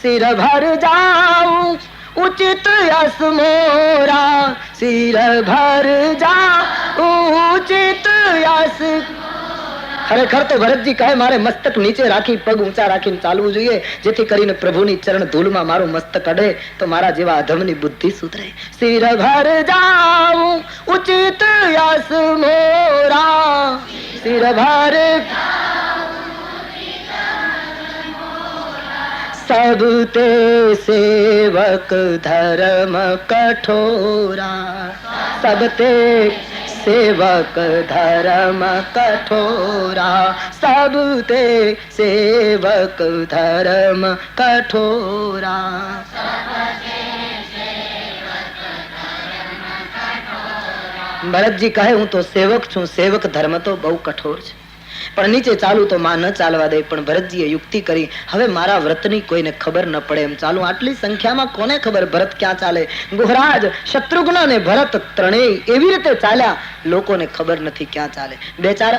સિર ભર જાઉં ઉચિત યસ મોરા, સિર ભર જાઉં ઉચિત યસ. ખરેખર તો ભરતજી કહે મારે મસ્તક નીચે રાખી પગ ઊંચા રાખીને ચાલવું જોઈએ, જેથી કરીને પ્રભુની ચરણ ધૂળમાં મારું મસ્તક અડે તો મારા જેવા અધમની બુદ્ધિ સુધરે. સિર ભર જાઉં ઉચિત યસ મોરા, સિર ભર સબ તે સેવક ધર્મ કઠોરા, સબ તે સેવક ધર્મ કઠોરા, સબ તે સેવક ધર્મ કઠોરા. ભરતજી કહે હું તો સેવક છું, સેવક ધર્મ તો બહુ કઠોર છે, પણ નીચે ચાલુ તો માં ન ચાલવા દે. પણ ભરતજીએ યુક્તિ કરી, હવે મારા વ્રતની કોઈને ખબર ન પડે એમ ચાલુ. આટલી સંખ્યામાં કોને ખબર ભરત ક્યાં ચાલે? ગુહરાજ, શત્રુઘ્ન અને ભરત ત્રણેય એવી રીતે ચાલ્યા, લોકોને ખબર નથી ક્યાં ચાલે. બે ચાર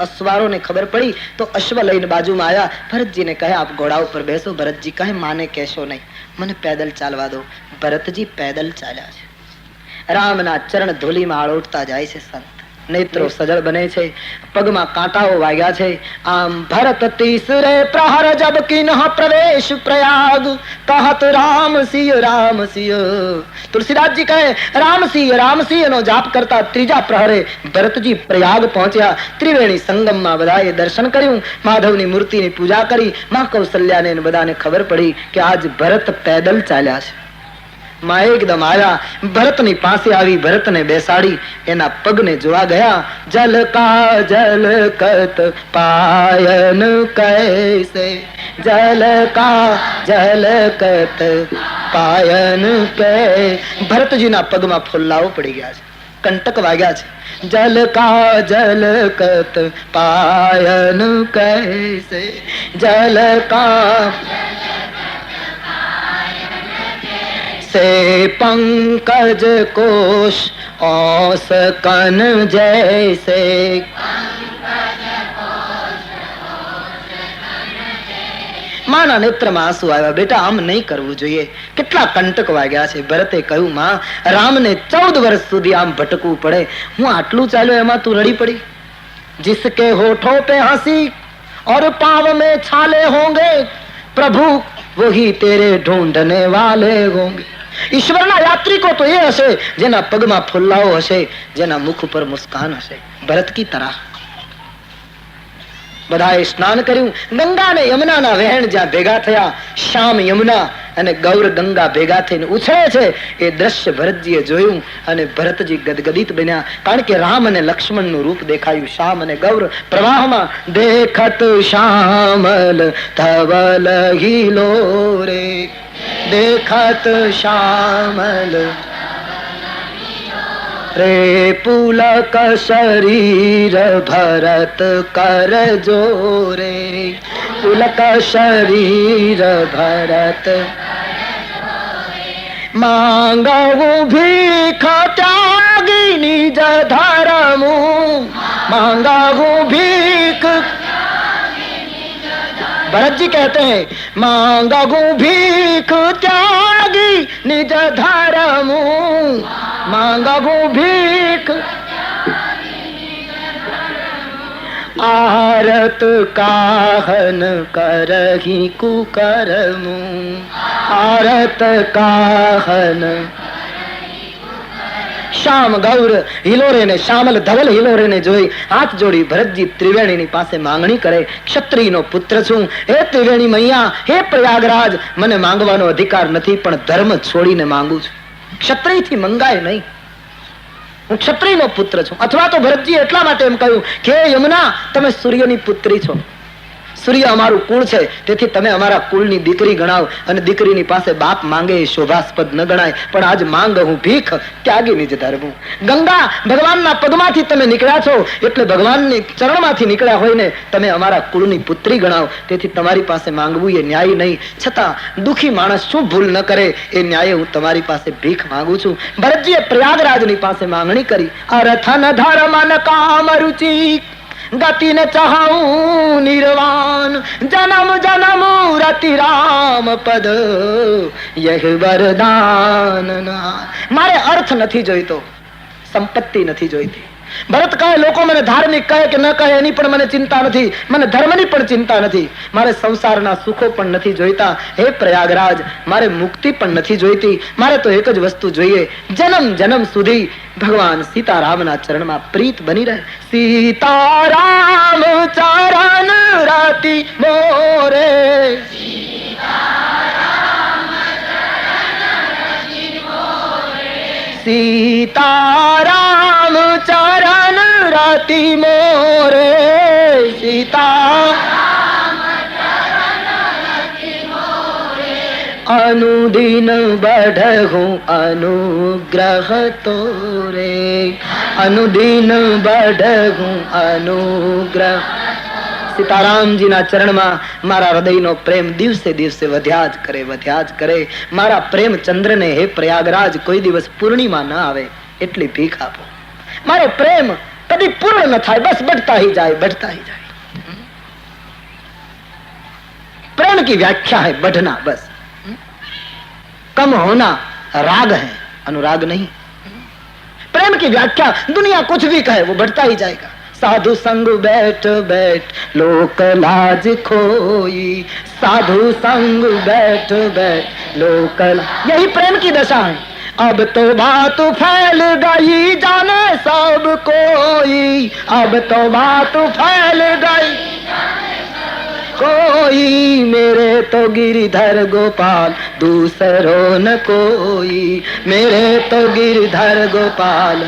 અશ્વારોને ખબર પડી તો અશ્વ લઈને બાજુમાં આવ્યા. ભરતજીને કહે આપ ઘોડા ઉપર બેસો. ભરતજી કહે માને કહેશો નહીં, મને પેદલ ચાલવા દો. ભરતજી પેદલ ચાલ્યા છે. રામના ચરણ ધૂલીમાં આળોટતા જાય છે સંત. નેત્રો સજળ બને છે, પગમાં કાંટાઓ વાગ્યા છે. આમ ભરત તીસરે પ્રહર જબ કિન્હ પ્રવેશ પ્રયાગ, કહત રામ સિંહ. તુલસીદાસજી કહે રામસિંહ નો જાપ કરતા ત્રીજા પ્રહરે ભરતજી પ્રયાગ પહોંચ્યા. ત્રિવેણી સંગમમાં બધાએ દર્શન કર્યું, માધવની મૂર્તિની પૂજા કરી. મા કૌશલ્યાને બધાને ખબર પડી કે આજ ભરત પેદલ ચાલ્યા છે. માં એકદમ આવ્યા, ભરતની પાસે આવી ભરતને બેસાડી એના પગને જોવા ગયા. જલ કા જલ કત પાયન કૈસે, જલ કા જલ કત પાયન कै. ભરતજીના પગમાં ફોલ્લાઓ પડી ગયા છે, કંટક વાગ્યા છે. જલ કા જલ કત પાયન કૈસે, જલ કા से पंकज कोश औस कन जैसे. માના નેત્રમાં આંસુ આવ્યા. બેટા આમ નહીં કરવું જોઈએ, કેટલા કંટક વાગ્યા છે. ભરતે કહ્યું માં, રામને 14 વર્ષ સુધી આમ ભટકવું પડે, હું આટલું ચાલ્યો એમાં તું રડી પડી. जिसके होठों पे हंसी और पाँव में छाले होंगे, प्रभु वही तेरे ढूंढने वाले होंगे. ઈશ્વરના યાત્રિકો તો એ હશે જેના પગમાં ફુલ્લાઓ હશે, જેના મુખ ઉપર મુસ્કાન હશે. ભરત કી તરહ બધાએ સ્નાન કર્યું. ગંગા અને યમુનાના વહેણ જ્યાં ભેગા થયા, શ્યામ યમુના અને ગૌર ગંગા ભેગા થઈને ઉછળે છે. એ દ્રશ્ય ભરતજીએ જોયું અને ભરતજી ગદગદિત બન્યા, કારણ કે રામ અને લક્ષ્મણનું રૂપ દેખાયું. શ્યામ અને ગૌર પ્રવાહમાં દેખત શ્યામલ ધવલ હિલો રે, દેખત શ્યામલ રે પુલક શરીર ભરત કર જોરે, પુલક શરીર ભરત માંગવું ભીખ ત્યાગી નિજ ધર્મું, માંગવું ભીખ. भरत जी कहते हैं मांगू भीख त्यागी निज धर्म, मांगू भीख आरत काहन करही कुकर्म, आरत काहन. શ્યામ ગૌર હિલોરે ને શ્યામલ ધવલ હિલોરે ને જોઈ હાથ જોડી ભરતજી ત્રિવેણીની પાસે માંગણી કરે. ક્ષત્રિયનો પુત્ર છું, હે ત્રિવેણી મૈયા, હે પ્રયાગરાજ, મને માંગવાનો અધિકાર નથી, પણ ધર્મ છોડીને માંગુ છું. ક્ષત્રિયથી મંગાય નહીં, હું ક્ષત્રિયનો પુત્ર છું. અથવા તો ભરતજી એટલા માટે એમ કહ્યું કે યમુના, તમે સૂર્યની પુત્રી છો, સૂર્ય અમારું કુળ છે, તેથી તમે અમારા કુળની દીકરી ગણાવ, અને દીકરીની પાસે બાપ માંગે એ શોભાસ્પદ ન ગણાય. પણ આજ માંગ હું ભીખ ત્યાગી નિજ ધર્મ. ગંગા ભગવાનના પદમાંથી તમે નીકળ્યા છો, એટલે ભગવાનની ચરણમાંથી નીકળ્યા હોય ને તમે અમારા કુળની પુત્રી ગણાવ, તેથી તમારી પાસે માંગવું એ ન્યાય નહીં. છતાં દુખી માણસ શું ભૂલ ન કરે, એ ન્યાય હું તમારી પાસે ભીખ માંગુ છું. ભરતજીએ પ્રયાગરાજની પાસે માંગણી કરી. અરથન ધર્મ ન કામ રુચિ ગતિ ને ચાહું નિર્વાણ, જન્મ જન્મ રતિ રામ પદ યહ વરદાન. મારે અર્થ નથી જોઈતો, સંપત્તિ નથી જોઈતી. ભરત કહે લોકો મને ધાર્મિક કહે કે ન કહે એની પણ મને ચિંતા નથી, મને ધર્મની પણ ચિંતા નથી, મારે સંસારના સુખો પણ નથી જોઈતા. હે પ્રયાગરાજ, મારે મુક્તિ પણ નથી જોઈતી, મારે તો એક જ વસ્તુ જોઈએ, જન્મ જન્મ સુધી ભગવાન સીતારામના ચરણમાં પ્રીત બની રહે. સીતારામ ચરણ રતિ મોરે, સીતારામ ચરણ રતિ મોરે, સીતા अनुदिन बढ़हूं अनुग्रह तोरे, अनुदिन बढ़हूं अनुग्रह. સીતારામજીના ચરણમાં મારા હૃદયનો પ્રેમ દિવસે દિવસે વધ્યા જ કરે, વધ્યા જ કરે. મારા પ્રેમ ચંદ્રને હે પ્રયાગરાજ કોઈ દિવસ પૂર્ણિમા ન આવે એટલી ભીખ આપો. મારો પ્રેમ કદી પૂર્ણ ન થાય, બસ बढ़ता ही जाए, बढ़ता ही जाए. प्रेम की व्याख्या है बढ़ना, बस. कम होना राग है, अनुराग नहीं. प्रेम की व्याख्या दुनिया कुछ भी कहे वो बढ़ता ही जाएगा. साधु संग बैठ बैठ लोक लाज खोई, साधु संग बैठ बैठ लोक, यही प्रेम की दशा है. अब तो बात फैल गई जाने सब कोई, अब तो बात फैल गई कोई, मेरे तो गिरधर गोपाल दूसरो न कोई, मेरे तो गिरधर गोपाल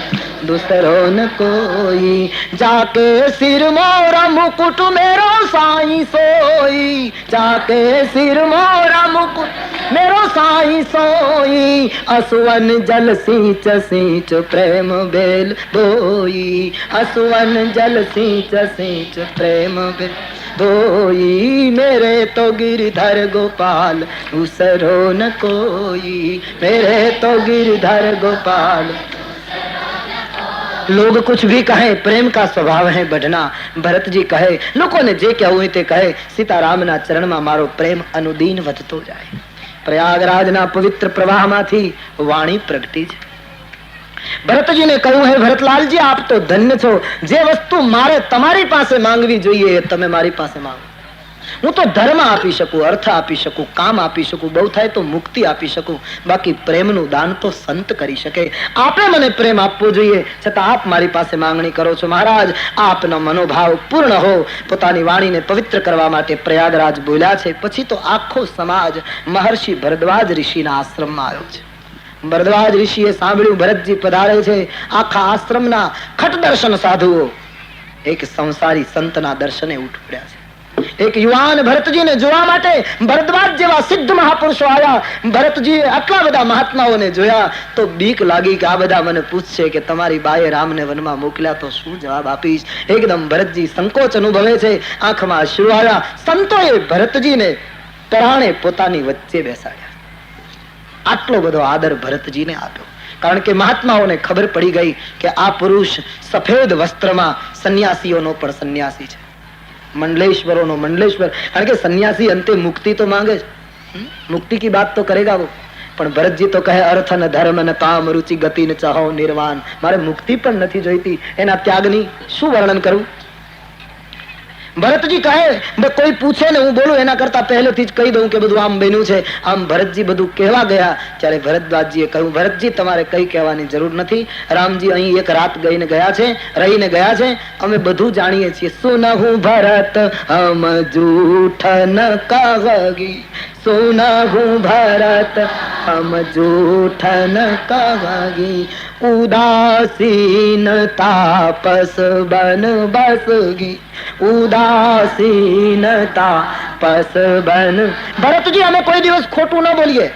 दूसरो न कोई. जाके सिर मोरा मुकुट मेरो साई सोई, जाके सिर मोरा मुकुट मेरो साई सोई, असुवन जल सींच सींच प्रेम बेल बोई, असुवन जल सींच सींच प्रेम बेल बोई, मेरे तो गिरधर गोपाल दूसरो न कोई, मेरे तो गिरधर गोपाल. लोग कुछ भी कहे, प्रेम का स्वभाव है बढ़ना. भरत जी कहे લોકોને જે કહેવું હોય તે કહે, સીતારામના ચરણમાં મારો પ્રેમ અનુદીન વધતો જાય. પ્રયાગરાજના પવિત્ર પ્રવાહમાંથી વાણી પ્રગટી છે. ભરતજીને કહ્યું, હે ભરતલાલજી, આપ તો ધન્ય છો. જે વસ્તુ મારે તમારી પાસે માંગવી જોઈએ એ તમે મારી પાસે માંગો. હું તો ધર્મ આપી શકું, અર્થ આપી શકું, કામ આપી શકું, બહુ થાય તો મુક્તિ આપી શકું, બાકી પ્રેમનું દાન તો સંત કરી શકે. આપે મને પ્રેમ આપવો જોઈએ, છતાં આપ મારી પાસે માંગણી કરો છો. મહારાજ, આપનો મનોભાવ પૂર્ણ હો. પોતાની વાણીને પવિત્ર કરવા માટે પ્રયાગરાજ બોલ્યા છે. પછી તો આખો સમાજ મહર્ષિ ભરદ્વાજ ઋષિના આશ્રમમાં આવ્યો છે. ભરદ્વાજ ઋષિએ સાંભળ્યું ભરતજી પધારે છે. આખા આશ્રમના ખટ દર્શન સાધુઓ એક સંસારી સંતના દર્શને ઉઠ્યા છે. એક યુવાન ભરતજીને જોવા માટે ભરદ્વાજ જેવા સિદ્ધ મહાપુરુષો આવ્યા. ભરતજીએ આટલા બધા મહાત્માઓને જોયા તો બીક લાગી કે આ બધા મને પૂછશે કે તમારી બાએ રામને વનમાં મોકલ્યા તો શું જવાબ આપીશ. એકદમ ભરતજી સંકોચ અનુભવે છે, આંખમાં અશ્રુ આવ્યા. સંતોએ ભરતજીને તરાણે પોતાની વચ્ચે બેસાડ્યા. આટલો બધો આદર ભરતજીને આપ્યો, કારણ કે મહાત્માઓને ખબર પડી ગઈ કે આ પુરુષ સફેદ વસ્ત્રમાં સંન્યાસીઓનો પણ સંન્યાસી છે, મંડલેશ્વરોનો મંડલેશ્વર. કારણ કે સંન્યાસી અંતે મુક્તિ તો માંગે છે, મુક્તિ की बात तो करेगा वो. પણ ભરતજી તો કહે અર્થ ન ધર્મ ન કામ રુચિ ગતિ ન ચાહો નિર્વાણ. મારે મુક્તિ પણ નથી જોઈતી. એના ત્યાગની શું વર્ણન કરું. ભરતજી કહે કોઈ પૂછે ને હું બોલું એના કરતા પહેલેથી જ કહી દઉં કે બધું આમ બન્યું છે. આમ ભરતજી બધું કહેવા ગયા ત્યારે ભરદ્વાજજીએ કહ્યું, ભરતજી તમારે કઈ કહેવાની જરૂર નથી. રામજી અહીં એક રાત ગઈને ગયા છે, રહીને ગયા છે. અમે બધું જાણીએ છીએ. સુનહું ભરત હમ જૂઠ ન કહગી, સુનહું ભરત હમ જૂઠ ન કહગી, ઉદાસીન તાપસ બન બસગી, ઉદાસીનતા પસ બન. ભરતજી અમે કોઈ દિવસ ખોટું ન બોલીએ.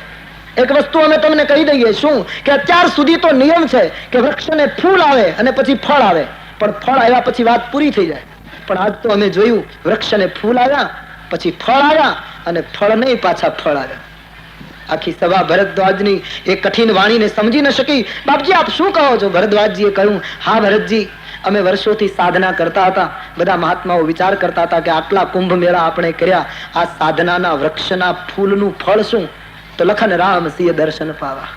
એક વસ્તુ અમે તમને કહી દઈએ, શું કે અત્યાર સુધી તો નિયમ છે કે વૃક્ષને ફૂલ આવે અને પછી ફળ આવે, પણ ફળ આવ્યા પછી વાત પૂરી થઈ જાય. પણ આજ તો અમે જોયું વૃક્ષને ફૂલ આવ્યા પછી ફળ આવ્યા અને ફળ નહીં પાછા ફળ આવ્યા. આખી સભા ભરદ્વાજની એ કઠિન વાણીને સમજી ન શકી. બાપજી આપ શું કહો છો? ભરદ્વાજજીએ કહ્યું, હા ભરતજી, અમે વર્ષોથી સાધના કરતા હતા. બધા મહાત્માઓ વિચાર કરતા હતા કે આટલા કુંભ મેળા આપણે કર્યા, આ સાધનાના વૃક્ષના ફૂલનું ફળ શું? તો લખન રામ સિંહ દર્શન પાવા.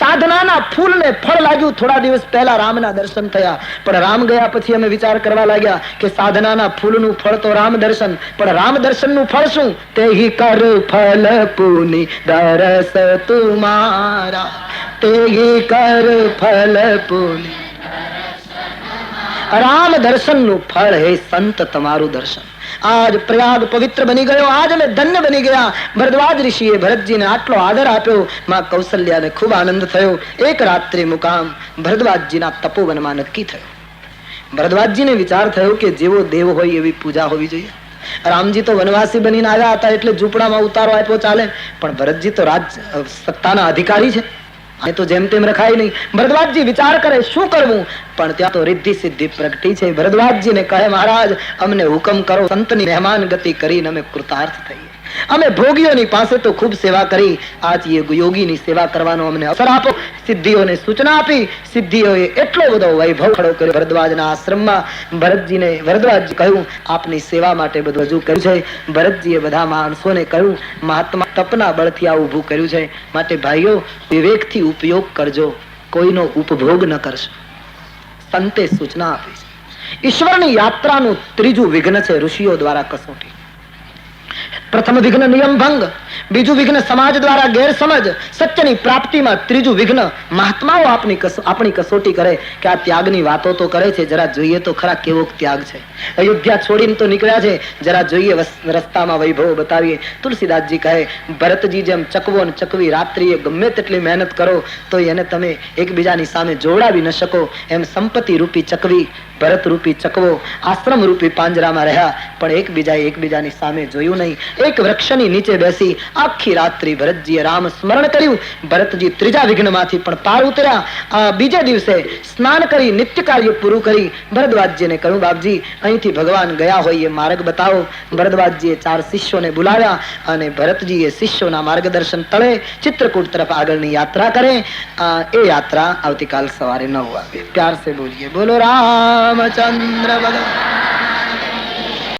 સાધનાના ફૂલને ફળ લાગ્યું. થોડા દિવસ પહેલા રામના દર્શન થયા, પણ રામ ગયા પછી અમે વિચાર કરવા લાગ્યા કે સાધનાના ફૂલનું ફળ તો રામ દર્શન, પણ રામ દર્શનનું ફળ શું? તે કર ફલ પુની દરસ તુમારા, તે કર ફલ પુની. રામ દર્શનનું ફળ હે સંત તમારું દર્શન. આજ પ્રયાગ પવિત્ર બની ગયો, આજ અમે ધન્ય બની ગયા. ભરદ્વાજ ઋષિએ ભરતજીને આટલો આદર આપ્યો. માં કૌશલ્યાને ખૂબ આનંદ થયો. એક રાત્રિ મુકામ ભરદ્વાજજીના તપોવનમાં નક્કી થયો. ભરદ્વાજજીને વિચાર થયો કે જેવો દેવ હોય એવી પૂજા હોવી જોઈએ. રામજી તો વનવાસી બનીને આવ્યા હતા એટલે ઝૂંપડામાં ઉતારો આપ્યો ચાલે, પણ ભરતજી તો રાજ સત્તાના અધિકારી છે, એ તો જેમ તેમ રખાય નહીં. ભરદ્વાજજી વિચાર કરે શું કરવું, પણ ત્યાં તો રિદ્ધિ સિદ્ધિ પ્રગટી છે. ભરદ્વાજજીને કહે, મહારાજ અમને હુકમ કરો, સંતની મહેમાન ગતિ કરીને અમે કૃતાર્થ થઈએ. અમે ભોગીઓની પાસે તો ખૂબ સેવા કરી, આજ યોગીની સેવા કરવાનો અમને અવસર આપો. સિદ્ધિઓને સૂચના આપી. સિદ્ધિઓએ એટલો બધો વૈભવ ખડો કર્યો ભરદ્વાજના આશ્રમમાં. ભરદ્વાજજી કહ્યું, આપની સેવા માટે બધું રજૂ કર્યું છે. ભરતજીએ બધા માણસોને કહ્યું, મહાત્મા તપના બળથી આ ઊભું કર્યું છે, માટે ભાઈઓ વિવેકથી ઉપયોગ કરજો, કોઈનો ઉપભોગ ન કરશો. સંતે સૂચના આપી છે. ઈશ્વરની યાત્રાનું ત્રીજું વિઘ્ન છે ઋષિઓ દ્વારા કસોટી. પ્રથમ વિઘ્ન નિયમ ભંગ, બીજું વિઘ્ન સમાજ દ્વારા ગેરસમજ, સત્યની પ્રાપ્તિમાં ત્રીજું વિઘ્ન મહાત્માઓ આપણી કસોટી કરે કે આ ત્યાગની વાતો તો કરે છે, જરા જોઈએ તો ખરા કેવો ત્યાગ છે. અયોધ્યા છોડીને તો નીકળ્યા છે, જરા જોઈએ રસ્તામાં વૈભવ બતાવીએ. તુલસીદાસજી કહે, ભરતજી જેમ ચકવો ને ચકવી રાત્રિએ ગમે તેટલી મહેનત કરો તો એને તમે એકબીજાની સામે જોડાવી ન શકો, એમ સંપત્તિ રૂપી ચકવી, ભરત રૂપી ચકવો આશ્રમ રૂપી પાંજરામાં રહ્યા, પણ એકબીજાની સામે જોયું નહીં. એક વૃક્ષની નીચે બેસી આખી રાત્રિ ભરતજીએ રામ સ્મરણ કર્યું. ભરતજી ત્રીજા વિઘ્નમાંથી પણ પાર ઉતર્યા. બીજે દિવસે સ્નાન કરી નિત્ય કાર્ય પૂરું કરી ભરદ્વાજજીને કહ્યું, બાપજી અહીંથી ભગવાન ગયા હોય એ માર્ગ બતાવો. ભરદ્વાજજીએ 4 શિષ્યોને બોલાવ્યા અને ભરતજીએ શિષ્યોના માર્ગદર્શન તળે ચિત્રકૂટ તરફ આગળની યાત્રા કરે. એ યાત્રા આવતીકાલ સવારે 9 વાગે. પ્યાર સે બોલીએ, બોલો રામચંદ્ર ભગવાન.